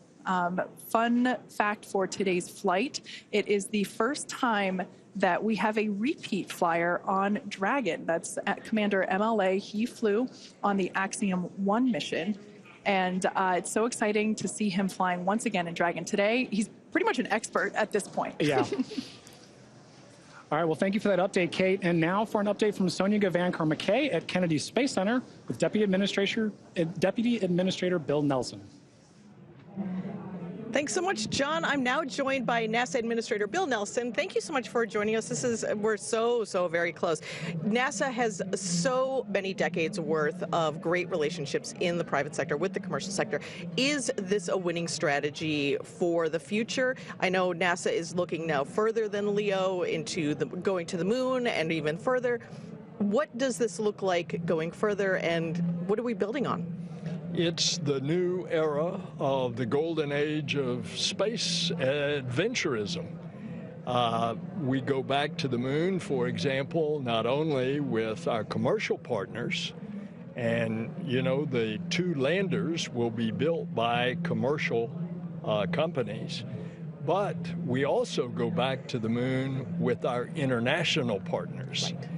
Fun fact for today's flight, it is the first time that we have a repeat flyer on Dragon. That's Commander MLA. He flew on the Axiom 1 mission. And it's so exciting to see him flying once again in Dragon today. He's pretty much an expert at this point. Yeah. All right, well, thank you for that update, Kate. And now for an update from Sonia Gavankar-McKay at Kennedy Space Center with Deputy Administrator Bill Nelson. Thanks so much, John. I'm now joined by NASA Administrator Bill Nelson. Thank you so much for joining us. We're so very close. NASA has so many decades worth of great relationships in the private sector with the commercial sector. Is this a winning strategy for the future? I know NASA is looking now further than LEO into going to the moon and even further. What does this look like going further, and what are we building on? It's the new era of the golden age of space adventurism. We go back to the moon, for example, not only with our commercial partners, and the 2 landers will be built by commercial companies, but we also go back to the moon with our international partners. Right.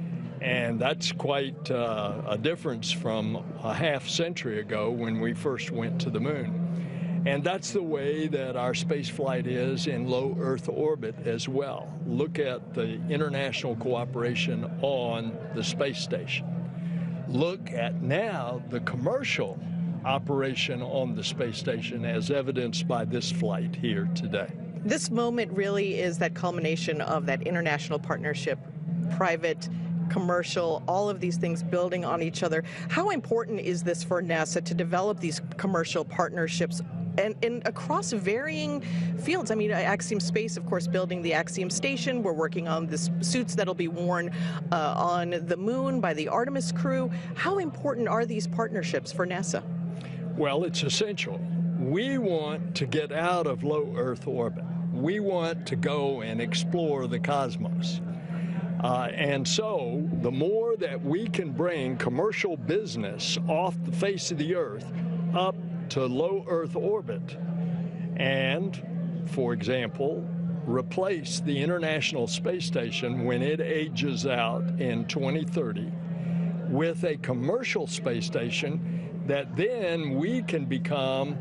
And that's quite a difference from a half century ago when we first went to the moon. And that's the way that our space flight is in low Earth orbit as well. Look at the international cooperation on the space station. Look at now the commercial operation on the space station as evidenced by this flight here today. This moment really is that culmination of that international partnership, private, commercial, all of these things building on each other. How important is this for NASA to develop these commercial partnerships and across varying fields? I mean, Axiom Space, of course, building the Axiom Station. We're working on the suits that'll be worn on the moon by the Artemis crew. How important are these partnerships for NASA? Well, it's essential. We want to get out of low Earth orbit. We want to go and explore the cosmos. And so the more that we can bring commercial business off the face of the Earth up to low Earth orbit and, for example, replace the International Space Station when it ages out in 2030 with a commercial space station, that then we can become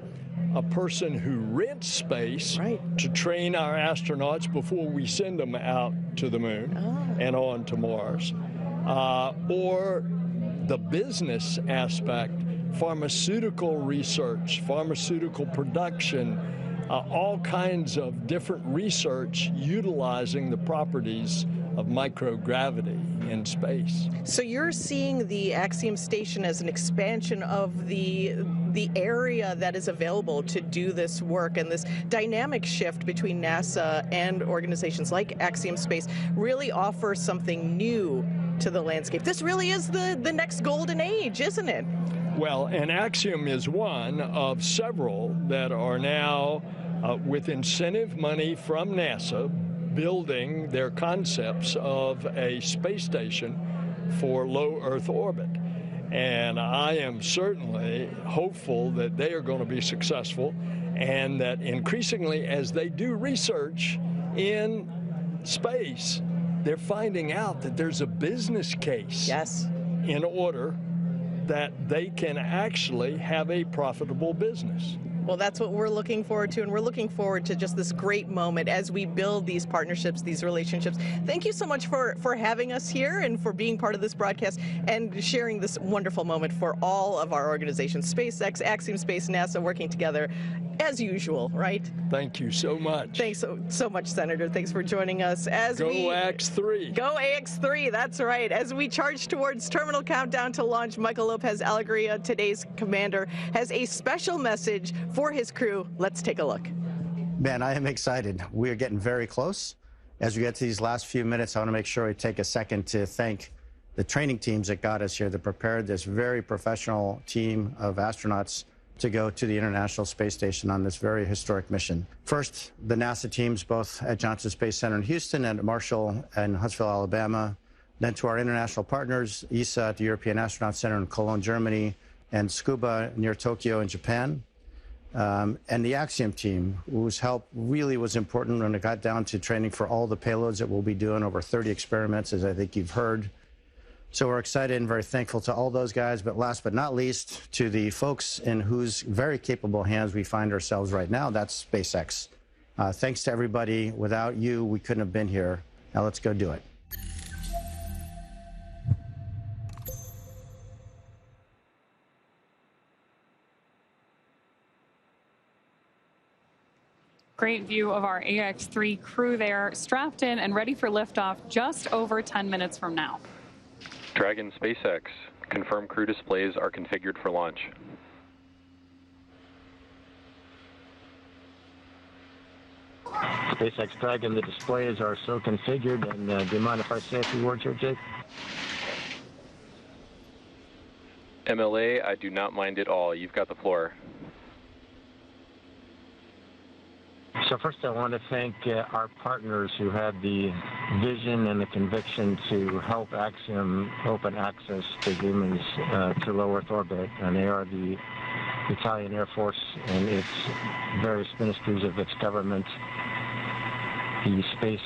a person who rents space to train our astronauts before we send them out to the moon and on to Mars. Or the business aspect, pharmaceutical research, pharmaceutical production, all kinds of different research utilizing the properties of microgravity in space. So you're seeing the Axiom Station as an expansion of the area that is available to do this work, and this dynamic shift between NASA and organizations like Axiom Space really offers something new to the landscape. This really is the next golden age, isn't it? Well, and Axiom is one of several that are now with incentive money from NASA building their concepts of a space station for low Earth orbit. And I am certainly hopeful that they are going to be successful, and that increasingly as they do research in space, they're finding out that there's a business case in order that they can actually have a profitable business. Well, that's what we're looking forward to, and we're looking forward to just this great moment as we build these partnerships, these relationships. Thank you so much for having us here and for being part of this broadcast and sharing this wonderful moment for all of our organizations, SpaceX, Axiom Space, NASA, working together as usual, right? Thank you so much. Thanks so much, Senator. Thanks for joining us. Go AX3. Go AX3, that's right. As we charge towards terminal countdown to launch, Michael Lopez Alegria, today's commander, has a special message for his crew. Let's take a look. Ben, I am excited. We're getting very close. As we get to these last few minutes, I want to make sure we take a second to thank the training teams that got us here, that prepared this very professional team of astronauts to go to the International Space Station on this very historic mission. First, the NASA teams, both at Johnson Space Center in Houston and at Marshall and Huntsville, Alabama. Then to our international partners, ESA at the European Astronaut Center in Cologne, Germany, and Scuba near Tokyo in Japan. And the Axiom team, whose help really was important when it got down to training for all the payloads that we'll be doing, over 30 experiments, as I think you've heard. So we're excited and very thankful to all those guys, but last but not least, to the folks in whose very capable hands we find ourselves right now, that's SpaceX. Thanks to everybody. Without you, we couldn't have been here. Now let's go do it. Great view of our AX-3 crew there, strapped in and ready for liftoff just over 10 minutes from now. Dragon SpaceX, confirmed crew displays are configured for launch. SpaceX Dragon, the displays are so configured, and do you mind if I say a few words here, Jake? MLA, I do not mind at all. You've got the floor. So first I want to thank our partners who had the vision and the conviction to help Axiom open access to humans to low Earth orbit, and they are the Italian Air Force and its various ministries of its government, the Space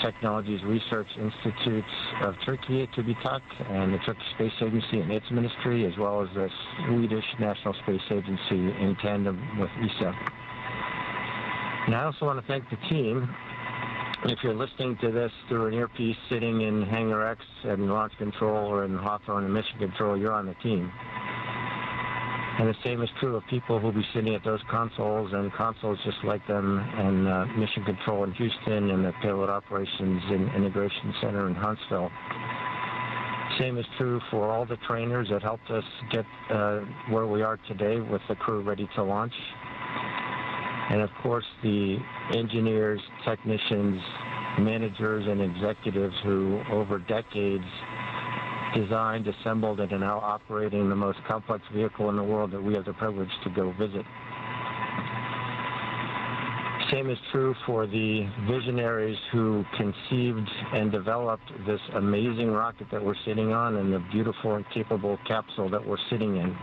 Technologies Research Institutes of Turkey, TÜBİTAK, and the Turkish Space Agency and its ministry, as well as the Swedish National Space Agency in tandem with ESA. And I also want to thank the team. If you're listening to this through an earpiece sitting in Hangar X and Launch Control or in Hawthorne and Mission Control, you're on the team. And the same is true of people who will be sitting at those consoles and consoles just like them, and Mission Control in Houston and the Payload Operations and Integration Center in Huntsville. Same is true for all the trainers that helped us get where we are today with the crew ready to launch. And of course, the engineers, technicians, managers, and executives who, over decades, designed, assembled, and are now operating the most complex vehicle in the world that we have the privilege to go visit. Same is true for the visionaries who conceived and developed this amazing rocket that we're sitting on and the beautiful and capable capsule that we're sitting in.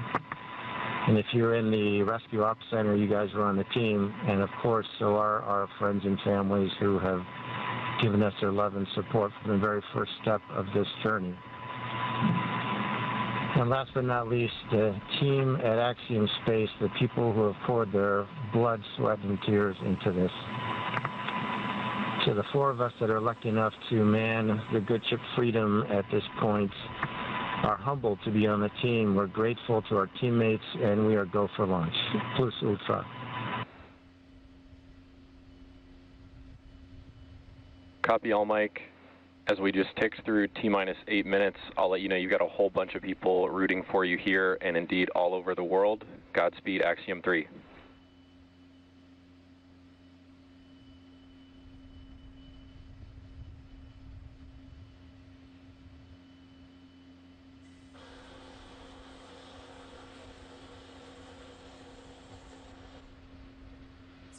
And if you're in the Rescue Ops Center, you guys are on the team. And of course, so are our friends and families who have given us their love and support from the very first step of this journey. And last but not least, the team at Axiom Space, the people who have poured their blood, sweat, and tears into this. To the four of us that are lucky enough to man the good ship Freedom at this point, are humbled to be on the team. We're grateful to our teammates, and we are go for launch. Plus ultra. Copy all, Mike. As we just ticked through T-minus 8 minutes, I'll let you know you've got a whole bunch of people rooting for you here and indeed all over the world. Godspeed, Axiom 3.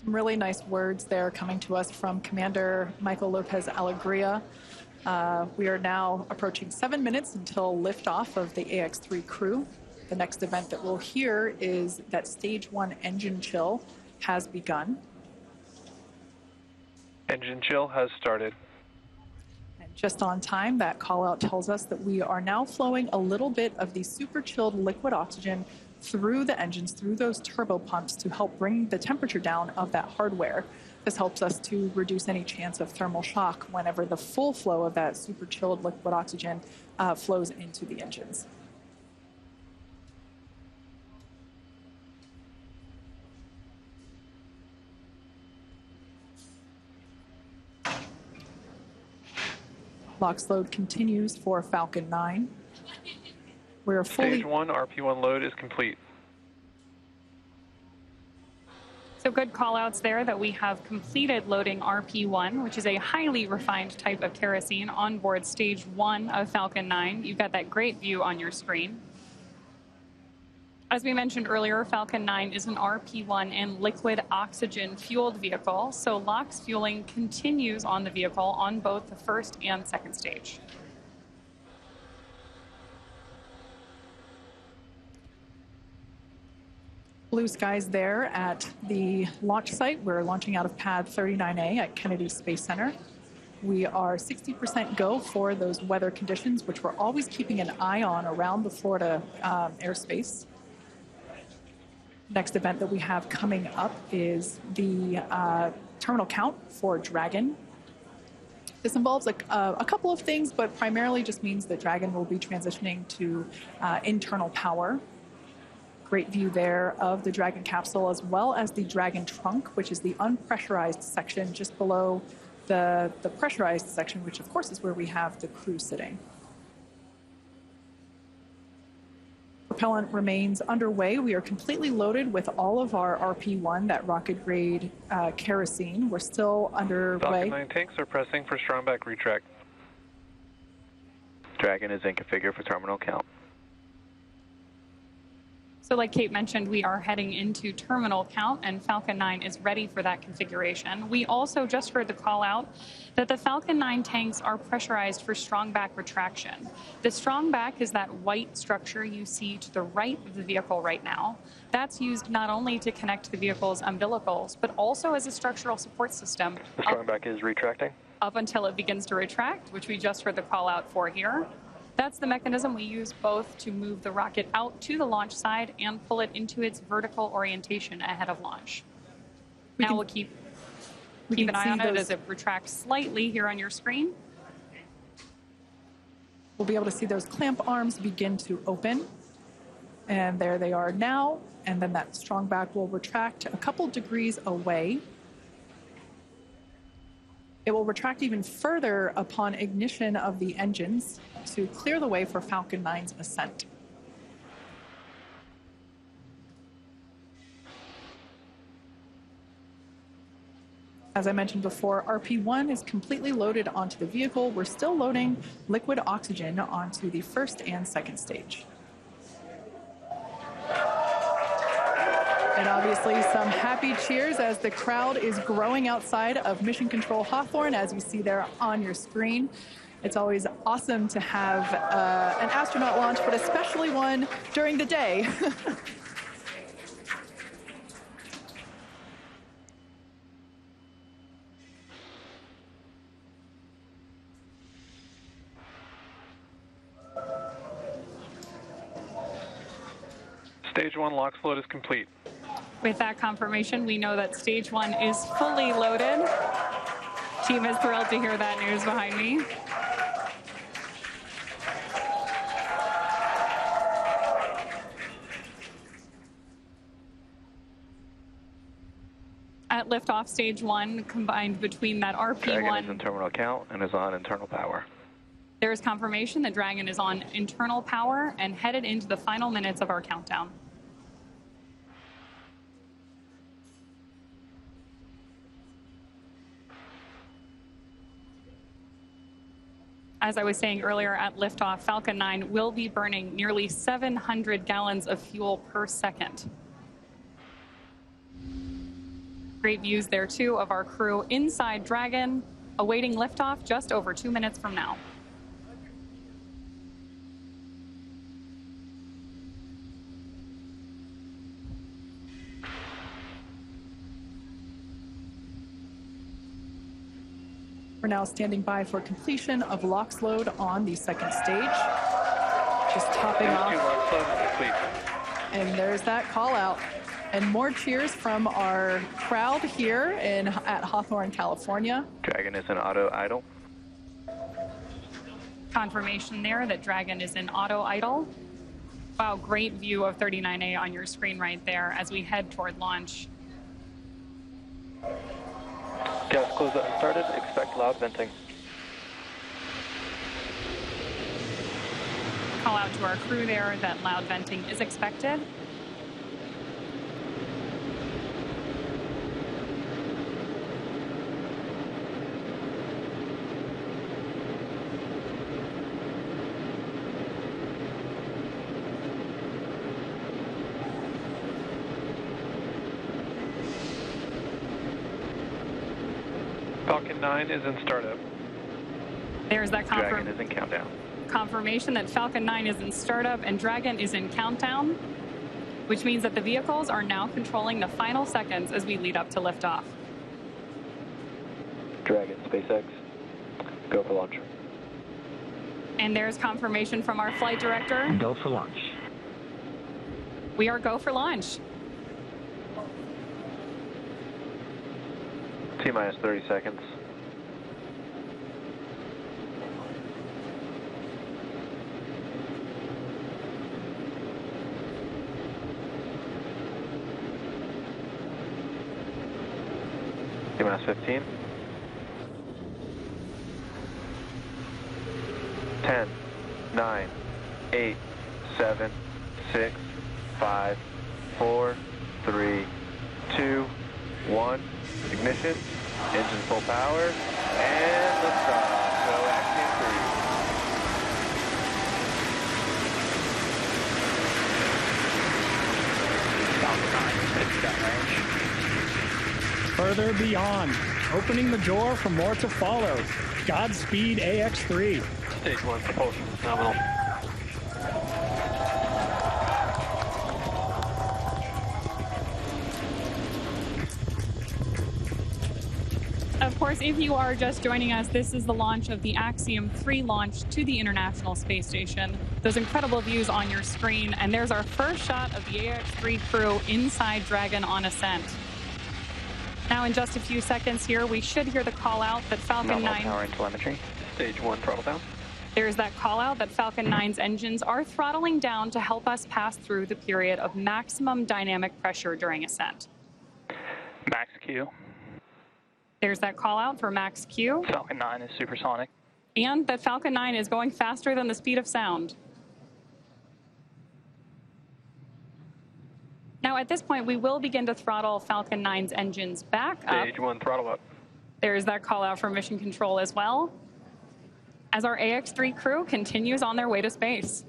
Some really nice words there coming to us from Commander Michael Lopez Alegria. We are now approaching 7 minutes until liftoff of the AX-3 crew. The next event that we'll hear is that Stage 1 engine chill has begun. Engine chill has started. And just on time, that call out tells us that we are now flowing a little bit of the super chilled liquid oxygen through the engines, through those turbo pumps to help bring the temperature down of that hardware. This helps us to reduce any chance of thermal shock whenever the full flow of that super chilled liquid oxygen flows into the engines. LOX load continues for Falcon 9. We're fully... Stage 1 RP1 load is complete. So good call-outs there that we have completed loading RP1, which is a highly refined type of kerosene on board Stage 1 of Falcon 9. You've got that great view on your screen. As we mentioned earlier, Falcon 9 is an RP-1 and liquid oxygen-fueled vehicle, so LOX fueling continues on the vehicle on both the first and second stage. Blue skies there at the launch site. We're launching out of pad 39A at Kennedy Space Center. We are 60% go for those weather conditions, which we're always keeping an eye on around the Florida airspace. Next event that we have coming up is the terminal count for Dragon. This involves a couple of things, but primarily just means that Dragon will be transitioning to internal power. Great view there of the Dragon capsule, as well as the Dragon trunk, which is the unpressurized section just below the pressurized section, which of course is where we have the crew sitting. Propellant remains underway. We are completely loaded with all of our RP-1, that rocket grade kerosene. We're still underway. Falcon 9 tanks are pressing for strong back retract. Dragon is in configure for terminal count. So like Kate mentioned, we are heading into terminal count, and Falcon 9 is ready for that configuration. We also just heard the call out that the Falcon 9 tanks are pressurized for strong back retraction. The strong back is that white structure you see to the right of the vehicle right now. That's used not only to connect the vehicle's umbilicals, but also as a structural support system. The strong back is retracting? Up until it begins to retract, which we just heard the call out for here. That's the mechanism we use both to move the rocket out to the launch side and pull it into its vertical orientation ahead of launch. Now we'll keep an eye on it as it retracts slightly here on your screen. We'll be able to see those clamp arms begin to open. And there they are now. And then that strong back will retract a couple degrees away. It will retract even further upon ignition of the engines to clear the way for Falcon 9's ascent. As I mentioned before, RP-1 is completely loaded onto the vehicle. We're still loading liquid oxygen onto the first and second stage. And obviously some happy cheers as the crowd is growing outside of Mission Control Hawthorne, as you see there on your screen. It's always awesome to have an astronaut launch, but especially one during the day. Stage 1 LOX load is complete. With that confirmation, we know that stage 1 is fully loaded. Team is thrilled to hear that news behind me. At liftoff, stage 1 combined between that RP-1. Dragon is in terminal count and is on internal power. There is confirmation that Dragon is on internal power and headed into the final minutes of our countdown. As I was saying earlier, at liftoff, Falcon 9 will be burning nearly 700 gallons of fuel per second. Great views there, too, of our crew inside Dragon, awaiting liftoff just over 2 minutes from now. We're now standing by for completion of LOX load on the second stage. Just topping off. LOX load complete. And there's that call out. And more cheers from our crowd here at Hawthorne, California. Dragon is in auto idle. Confirmation there that Dragon is in auto idle. Wow, great view of 39A on your screen right there as we head toward launch. Gas closeout started. Expect loud venting. Call out to our crew there that loud venting is expected. Falcon 9 is in startup. There's that Dragon is in countdown. confirmation that Falcon 9 is in startup and Dragon is in countdown, which means that the vehicles are now controlling the final seconds as we lead up to liftoff. Dragon, SpaceX, go for launch. And there's confirmation from our flight director. Go for launch. We are go for launch. T-minus 30 seconds. T-minus 15. 10, 9, 8, 7, 6, 5, 4, 3, 2, 1. Ignition, engine full power, and liftoff. Go Axiom 3. Further beyond, opening the door for more to follow. Godspeed AX3. Stage 1 propulsion nominal. Of course, if you are just joining us, this is the launch of the Axiom 3 launch to the International Space Station. Those incredible views on your screen, and there's our first shot of the AX3 crew inside Dragon on ascent. Now, in just a few seconds here, we should hear the call out that Falcon 9... power and telemetry. Stage 1 throttle down. There's that call out that Falcon 9's engines are throttling down to help us pass through the period of maximum dynamic pressure during ascent. Max Q. There's that call out for Max Q. Falcon 9 is supersonic. And that Falcon 9 is going faster than the speed of sound. Now, at this point, we will begin to throttle Falcon 9's engines back up. Stage 1 throttle up. There's that call out for mission control as well, as our AX3 crew continues on their way to space.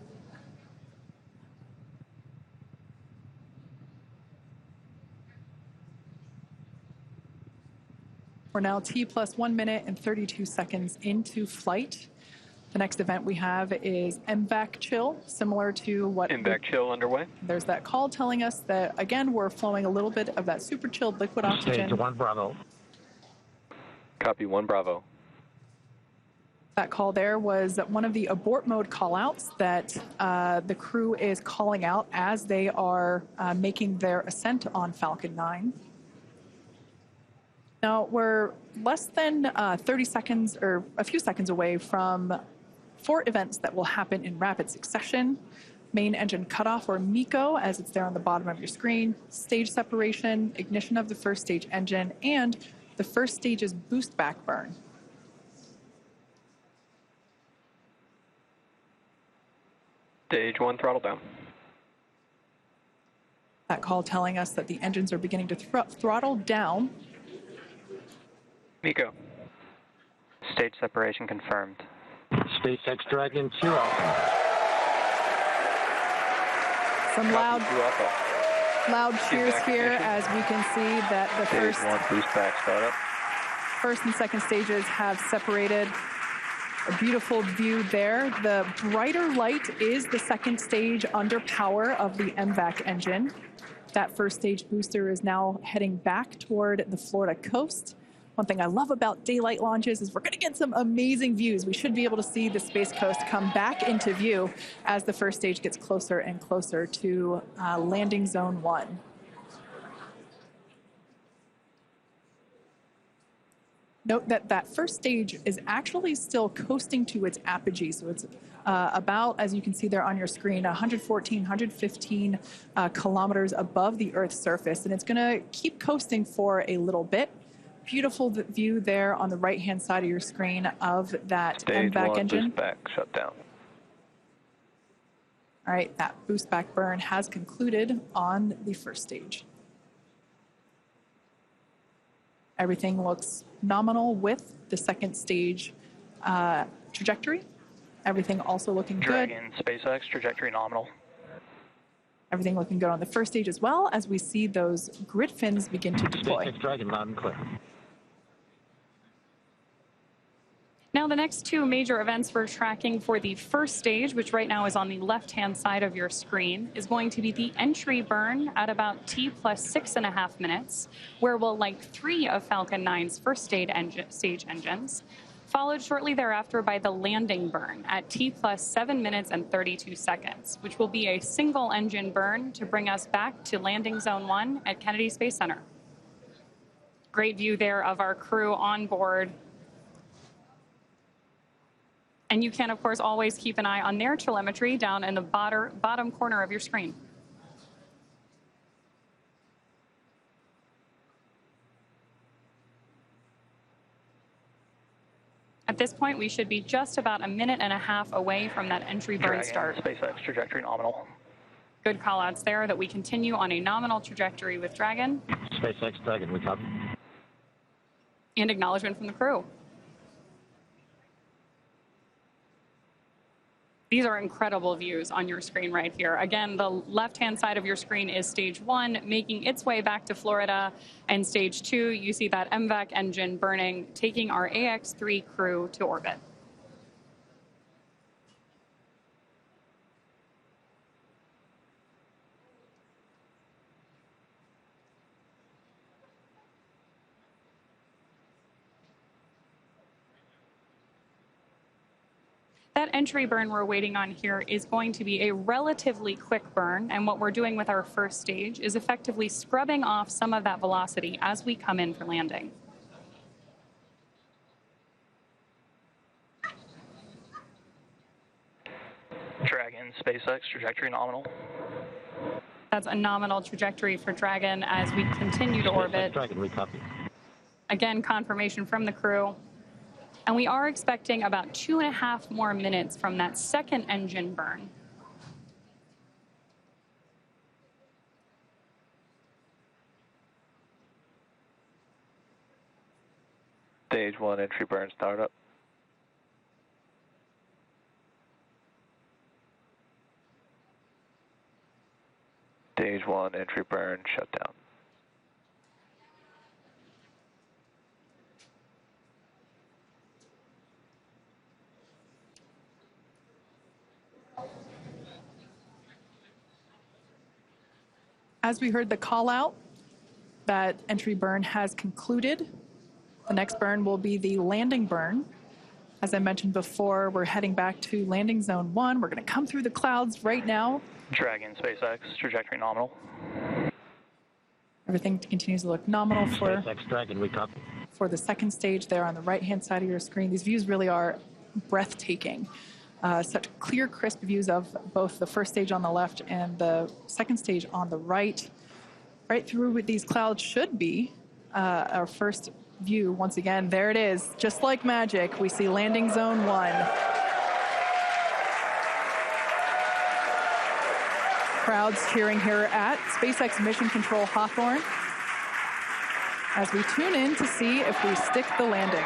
We're now T plus 1 minute and 32 seconds into flight. The next event we have is MVAC chill, similar to what... MVAC chill underway. There's that call telling us that, again, we're flowing a little bit of that super chilled liquid oxygen. Stage 1 Bravo. Copy 1 Bravo. That call there was one of the abort mode callouts that the crew is calling out as they are making their ascent on Falcon 9. Now, we're less than 30 seconds or a few seconds away from 4 events that will happen in rapid succession. Main engine cutoff, or MECO, as it's there on the bottom of your screen, stage separation, ignition of the first stage engine, and the first stage's boost back burn. Stage 1 throttle down. That call telling us that the engines are beginning to throttle down. MECO. Stage separation confirmed. SpaceX Dragon 2 Alpha. Some loud cheers here as we can see that the Stage 1 boost back startup. First and second stages have separated. A beautiful view there. The brighter light is the second stage under power of the MVAC engine. That first stage booster is now heading back toward the Florida coast. One thing I love about daylight launches is we're going to get some amazing views. We should be able to see the Space Coast come back into view as the first stage gets closer and closer to landing zone 1. Note that that first stage is actually still coasting to its apogee. So it's about, as you can see there on your screen, 114, 115 kilometers above the Earth's surface. And it's going to keep coasting for a little bit. Beautiful view there on the right-hand side of your screen of that MVAC engine. Boost back shut down. All right, that boost back burn has concluded on the first stage. Everything looks nominal with the second stage trajectory. Everything also looking good. Dragon, SpaceX, trajectory nominal. Everything looking good on the first stage as well as we see those grid fins begin to deploy. SpaceX Dragon loud and clear. Now, the next two major events we're tracking for the first stage, which right now is on the left-hand side of your screen, is going to be the entry burn at about T plus 6.5 minutes, where we'll light 3 of Falcon 9's first stage engines, followed shortly thereafter by the landing burn at T plus 7 minutes and 32 seconds, which will be a single engine burn to bring us back to landing zone 1 at Kennedy Space Center. Great view there of our crew on board. And you can, of course, always keep an eye on their telemetry down in the bottom corner of your screen. At this point, we should be just about 1.5 minutes away from that entry burn start. SpaceX trajectory nominal. Good call-outs there that we continue on a nominal trajectory with Dragon. SpaceX Dragon, we copy. And acknowledgement from the crew. These are incredible views on your screen right here. Again, the left-hand side of your screen is stage 1, making its way back to Florida. And stage 2, you see that MVAC engine burning, taking our AX-3 crew to orbit. That entry burn we're waiting on here is going to be a relatively quick burn, and what we're doing with our first stage is effectively scrubbing off some of that velocity as we come in for landing. Dragon, SpaceX trajectory nominal. That's a nominal trajectory for Dragon as we continue to orbit. Dragon, we copy. Again, confirmation from the crew. And we are expecting about 2.5 more minutes from that second engine burn. Stage 1 entry burn startup. Stage 1 entry burn shutdown. As we heard the call out, that entry burn has concluded. The next burn will be the landing burn. As I mentioned before, we're heading back to landing zone 1. We're going to come through the clouds right now. Dragon, SpaceX trajectory nominal. Everything continues to look nominal for SpaceX Dragon, we copy. For the second stage there on the right-hand side of your screen. These views really are breathtaking. Such clear, crisp views of both the first stage on the left and the second stage on the right. Right through these clouds should be our first view. Once again, there it is. Just like magic, we see landing zone 1. Crowds cheering here at SpaceX Mission Control Hawthorne as we tune in to see if we stick the landing.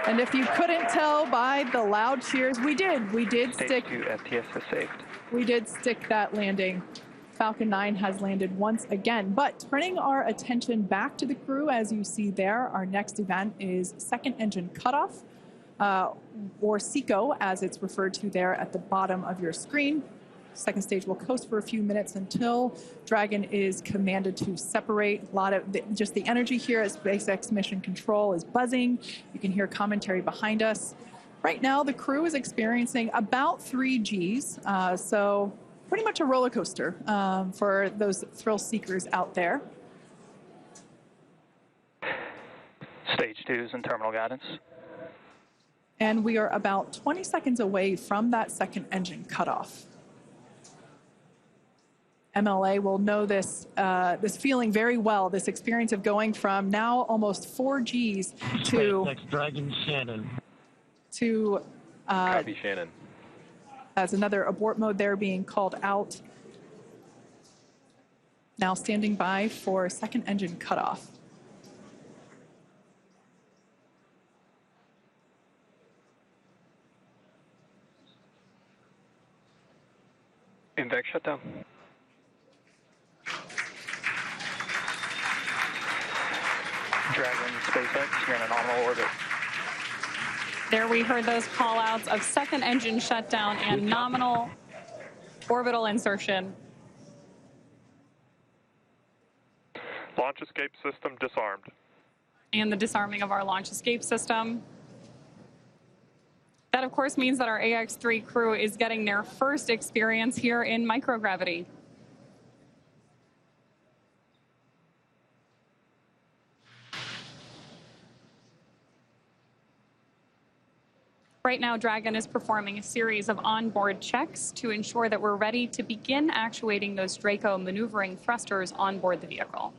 And if you couldn't tell by the loud cheers, we did stick. Stage 2 FTS has saved. We did stick that landing. Falcon 9 has landed once again. But turning our attention back to the crew, as you see there, our next event is second engine cutoff, or SECO, as it's referred to there at the bottom of your screen. Second stage will coast for a few minutes until Dragon is commanded to separate. A lot of just the energy here at SpaceX Mission Control is buzzing. You can hear commentary behind us. Right now, the crew is experiencing about 3 Gs, so pretty much a roller coaster for those thrill seekers out there. Stage 2 is in terminal guidance. And we are about 20 seconds away from that second engine cutoff. MLA will know this this feeling very well, this experience of going from now almost 4 Gs to SpaceX Dragon Shannon. To Copy, Shannon. As another abort mode there being called out. Now standing by for second engine cutoff. MVAC shutdown. SpaceX, you're in a nominal orbit. There we heard those call outs of second engine shutdown and nominal orbital insertion. Launch escape system disarmed. And the disarming of our launch escape system. That, of course, means that our AX-3 crew is getting their first experience here in microgravity. Right now, Dragon is performing a series of onboard checks to ensure that we're ready to begin actuating those Draco maneuvering thrusters on board the vehicle.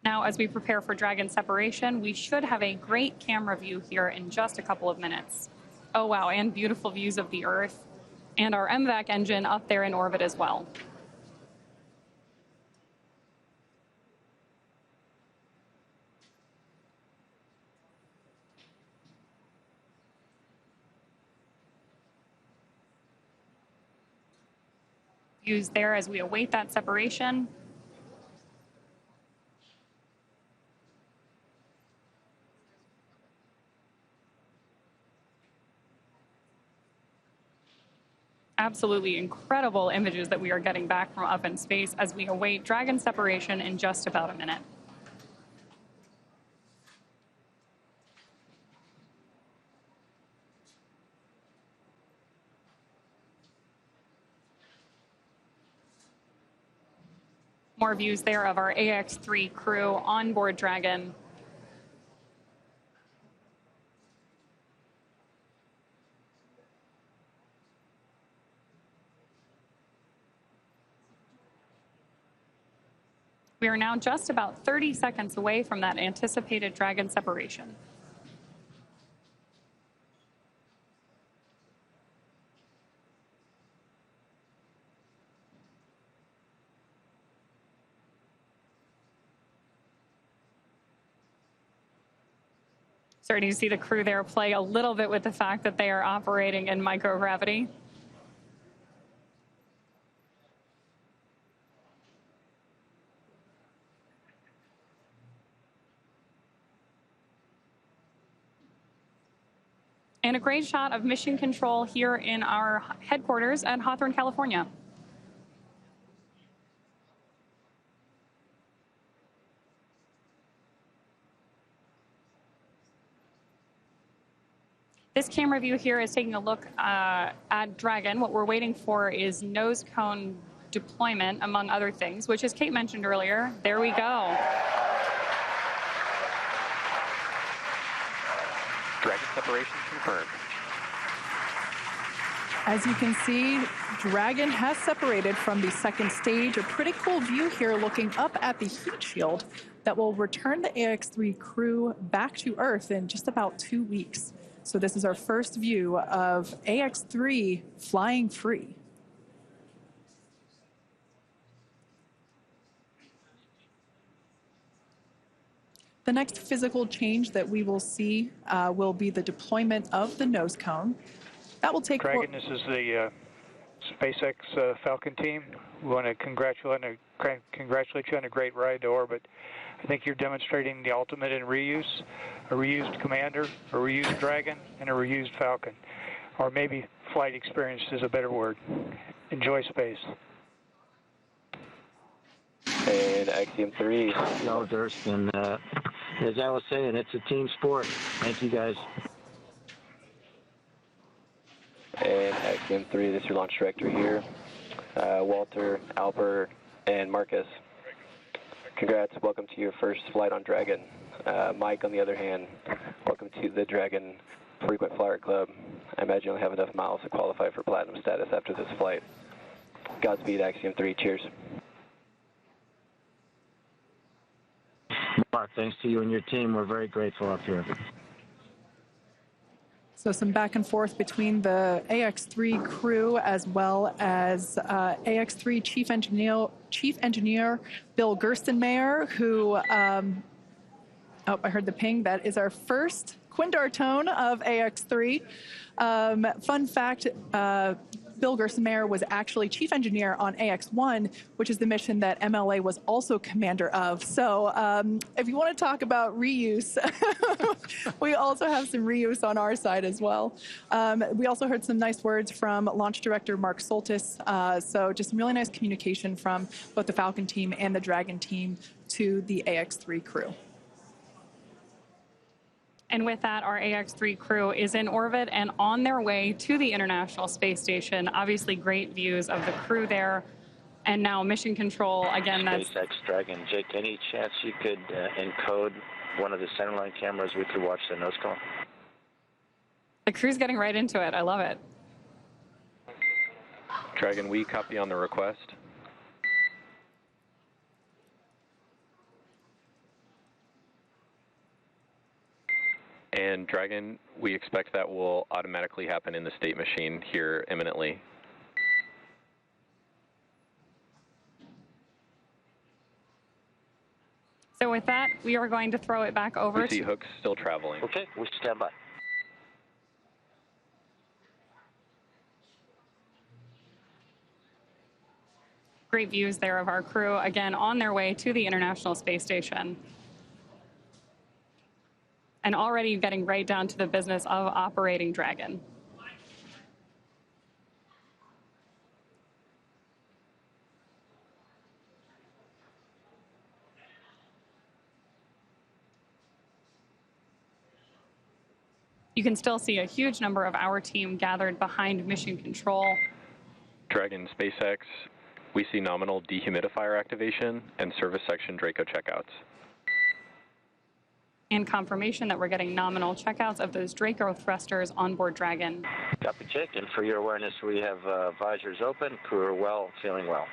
Now, as we prepare for Dragon separation, we should have a great camera view here in just a couple of minutes. Oh, wow, and beautiful views of the Earth and our MVAC engine up there in orbit as well. Views there as we await that separation. Absolutely incredible images that we are getting back from up in space as we await Dragon separation in just about a minute. More views there of our AX-3 crew on board Dragon. We are now just about 30 seconds away from that anticipated Dragon separation. Starting to see the crew there play a little bit with the fact that they are operating in microgravity. And a great shot of mission control here in our headquarters at Hawthorne, California. This camera view here is taking a look at Dragon. What we're waiting for is nose cone deployment, among other things, which, as Kate mentioned earlier, there we go. Dragon separation confirmed. As you can see, Dragon has separated from the second stage. A pretty cool view here looking up at the heat shield that will return the AX-3 crew back to Earth in just about 2 weeks. So this is our first view of AX-3 flying free. The next physical change that we will see will be the deployment of the nose cone. That will take... Dragon, this is the SpaceX Falcon team. We want to congratulate you on a great ride to orbit. I think you're demonstrating the ultimate in reuse, a reused Commander, a reused Dragon, and a reused Falcon. Or maybe flight experience is a better word. Enjoy space. And Axiom 3. No, Durst, and as I was saying, it's a team sport. Thank you, guys. And Axiom 3, this is your launch director here. Walter, Alper, and Marcus. Congrats, welcome to your first flight on Dragon. Mike, on the other hand, welcome to the Dragon Frequent Flyer Club. I imagine you'll have enough miles to qualify for platinum status after this flight. Godspeed, Axiom 3, cheers. Mark, thanks to you and your team. We're very grateful up here. So some back and forth between the AX-3 crew as well as AX-3 Chief Engineer Bill Gerstenmayer, who, oh, I heard the ping. That is our first Quindar tone of AX-3. Fun fact, Bill Gerstenmaier was actually chief engineer on AX-1, which is the mission that MLA was also commander of. So if you want to talk about reuse, we also have some reuse on our side as well. We also heard some nice words from launch director Mark Soltis. So just some really nice communication from both the Falcon team and the Dragon team to the AX-3 crew. And with that, our AX-3 crew is in orbit and on their way to the International Space Station. Obviously, great views of the crew there. And now mission control, again, that's... SpaceX Dragon. Jake, any chance you could encode one of the centerline cameras? We could watch the nose cone. The crew's getting right into it. I love it. Dragon, we copy on the request. And Dragon, we expect that will automatically happen in the state machine here imminently. So with that, we are going to throw it back over We see Hooks still traveling. Okay, we stand by. Great views there of our crew, again, on their way to the International Space Station. And already getting right down to the business of operating Dragon. You can still see a huge number of our team gathered behind mission control. Dragon, SpaceX, we see nominal dehumidifier activation and service section Draco checkouts. And confirmation that we're getting nominal checkouts of those Draco thrusters on board Dragon. Copy, Jake. And for your awareness, we have visors open, crew are well, feeling well.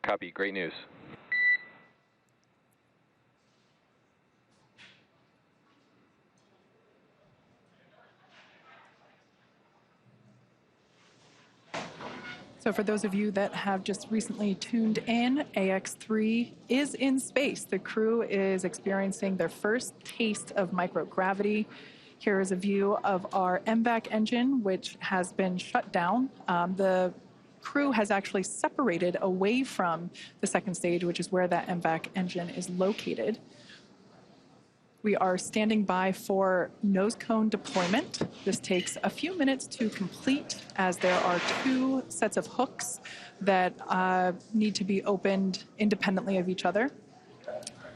Copy, great news. So for those of you that have just recently tuned in, AX-3 is in space. The crew is experiencing their first taste of microgravity. Here is a view of our MVAC engine, which has been shut down. The crew has actually separated away from the second stage, which is where that MVAC engine is located. We are standing by for nose cone deployment. This takes a few minutes to complete as there are 2 sets of hooks that need to be opened independently of each other.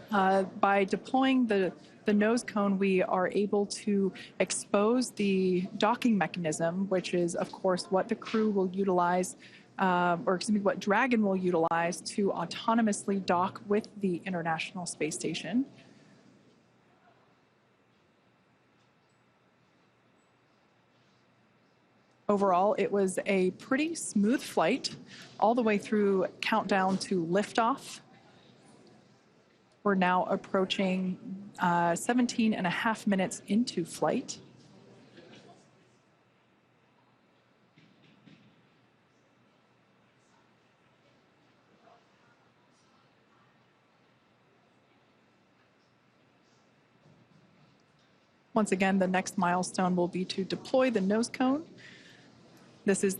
By deploying the nose cone, we are able to expose the docking mechanism, which is, of course, what the crew will utilize, what Dragon will utilize to autonomously dock with the International Space Station. Overall, it was a pretty smooth flight all the way through countdown to liftoff. We're now approaching 17 and a half minutes into flight. Once again, the next milestone will be to deploy the nose cone. This is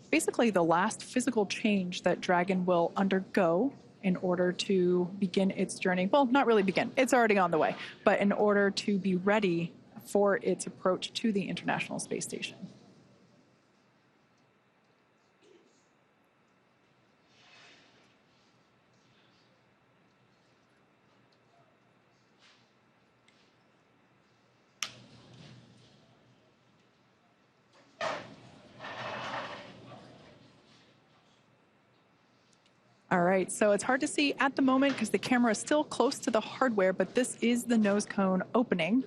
basically the last physical change that Dragon will undergo in order to begin its journey. Well, not really begin, it's already on the way, but in order to be ready for its approach to the International Space Station. All right, so it's hard to see at the moment because the camera is still close to the hardware, but this is the nose cone opening.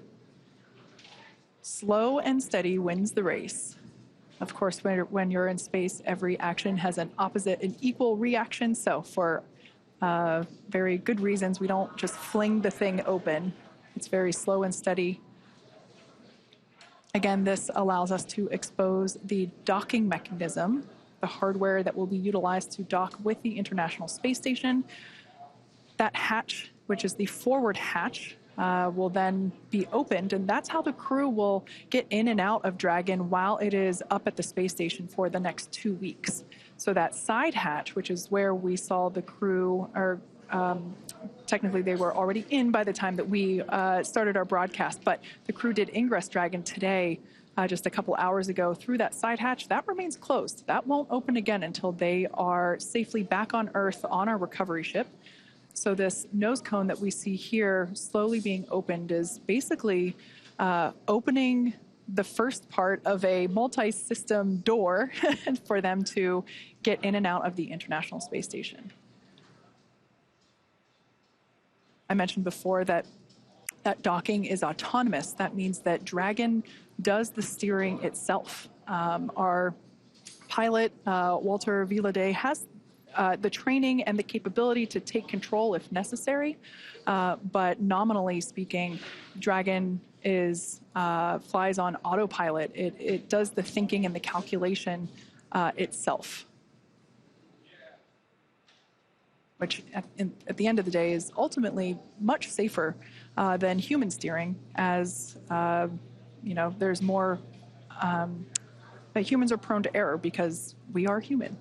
Slow and steady wins the race. Of course, when you're in space, every action has an opposite and equal reaction. So for very good reasons, we don't just fling the thing open. It's very slow and steady. Again, this allows us to expose the docking mechanism, the hardware that will be utilized to dock with the International Space Station. That hatch, which is the forward hatch, will then be opened, and that's how the crew will get in and out of Dragon while it is up at the space station for the next 2 weeks. So that side hatch, which is where we saw the crew, or technically they were already in by the time that we started our broadcast, but the crew did ingress Dragon today, just a couple hours ago, through that side hatch. That remains closed. That won't open again until they are safely back on Earth on our recovery ship. So this nose cone that we see here slowly being opened is basically opening the first part of a multi-system door for them to get in and out of the International Space Station. I mentioned before that docking is autonomous. That means that Dragon does the steering itself. Our pilot, Walter Vilade, has the training and the capability to take control if necessary, but nominally speaking, Dragon flies on autopilot. It does the thinking and the calculation itself, which at the end of the day is ultimately much safer than human steering, as there's more, humans are prone to error because we are human.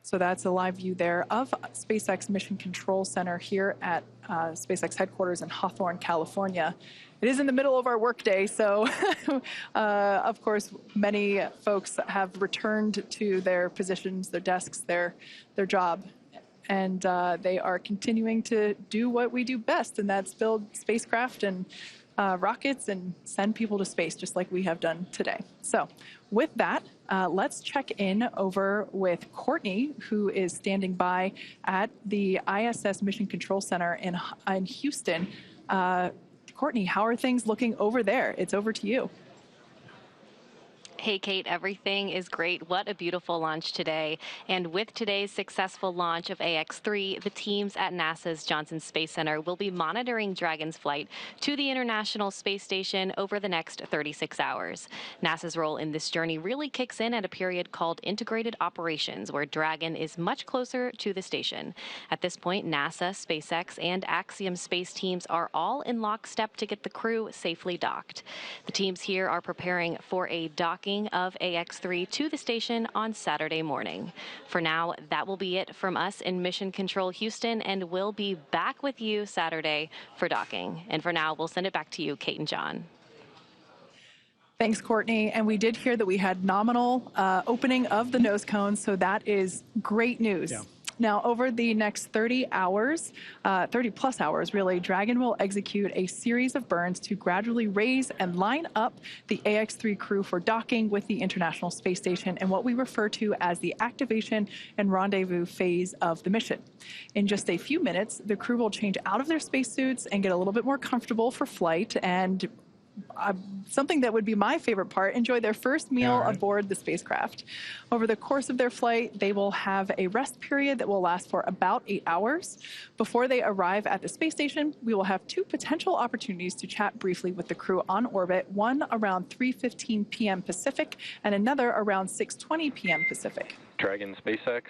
So that's a live view there of SpaceX Mission Control Center here at SpaceX headquarters in Hawthorne, California. It is in the middle of our workday, so of course, many folks have returned to their positions, their desks, their job, and they are continuing to do what we do best, and that's build spacecraft and rockets and send people to space, just like we have done today. So with that, let's check in over with Courtney, who is standing by at the ISS Mission Control Center in Houston. Courtney, how are things looking over there? It's over to you. Hey, Kate, everything is great. What a beautiful launch today. And with today's successful launch of AX-3, the teams at NASA's Johnson Space Center will be monitoring Dragon's flight to the International Space Station over the next 36 hours. NASA's role in this journey really kicks in at a period called Integrated Operations, where Dragon is much closer to the station. At this point, NASA, SpaceX, and Axiom Space teams are all in lockstep to get the crew safely docked. The teams here are preparing for a docking of AX-3 to the station on Saturday morning. For now, that will be it from us in Mission Control Houston, and we'll be back with you Saturday for docking. And for now, we'll send it back to you, Kate and John. Thanks, Courtney. And we did hear that we had nominal opening of the nose cone, so that is great news. Yeah. Now, over the next 30 plus hours, really, Dragon will execute a series of burns to gradually raise and line up the AX-3 crew for docking with the International Space Station and what we refer to as the activation and rendezvous phase of the mission. In just a few minutes, the crew will change out of their spacesuits and get a little bit more comfortable for flight, and something that would be my favorite part, enjoy their first meal aboard the spacecraft. Over the course of their flight, they will have a rest period that will last for about 8 hours. Before they arrive at the space station, we will have 2 potential opportunities to chat briefly with the crew on orbit, one around 3:15 p.m. Pacific and another around 6:20 p.m. Pacific. Dragon SpaceX,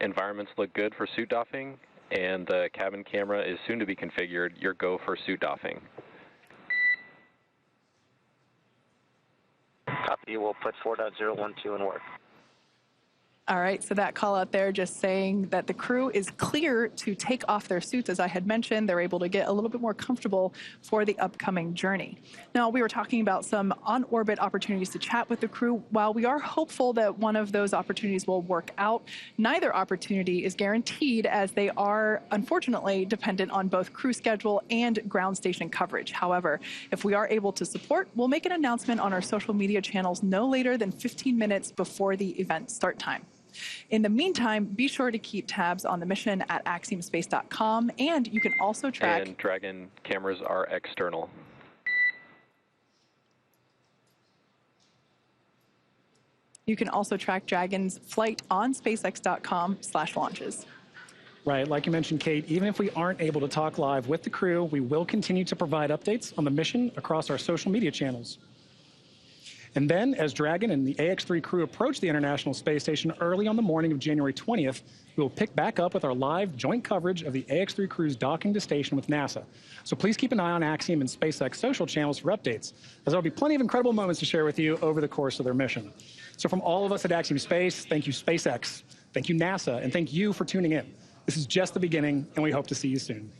environments look good for suit doffing, and the cabin camera is soon to be configured. Your go for suit doffing. Copy, we'll put 4.012 in work. All right, so that call out there just saying that the crew is clear to take off their suits. As I had mentioned, they're able to get a little bit more comfortable for the upcoming journey. Now, we were talking about some on-orbit opportunities to chat with the crew. While we are hopeful that one of those opportunities will work out, neither opportunity is guaranteed, as they are, unfortunately, dependent on both crew schedule and ground station coverage. However, if we are able to support, we'll make an announcement on our social media channels no later than 15 minutes before the event start time. In the meantime, be sure to keep tabs on the mission at axiomspace.com, and you can also track... And Dragon cameras are external. You can also track Dragon's flight on spacex.com/launches. Right, like you mentioned, Kate, even if we aren't able to talk live with the crew, we will continue to provide updates on the mission across our social media channels. And then, as Dragon and the AX-3 crew approach the International Space Station early on the morning of January 20th, we will pick back up with our live joint coverage of the AX-3 crew's docking to station with NASA. So please keep an eye on Axiom and SpaceX social channels for updates, as there will be plenty of incredible moments to share with you over the course of their mission. So from all of us at Axiom Space, thank you SpaceX, thank you NASA, and thank you for tuning in. This is just the beginning, and we hope to see you soon.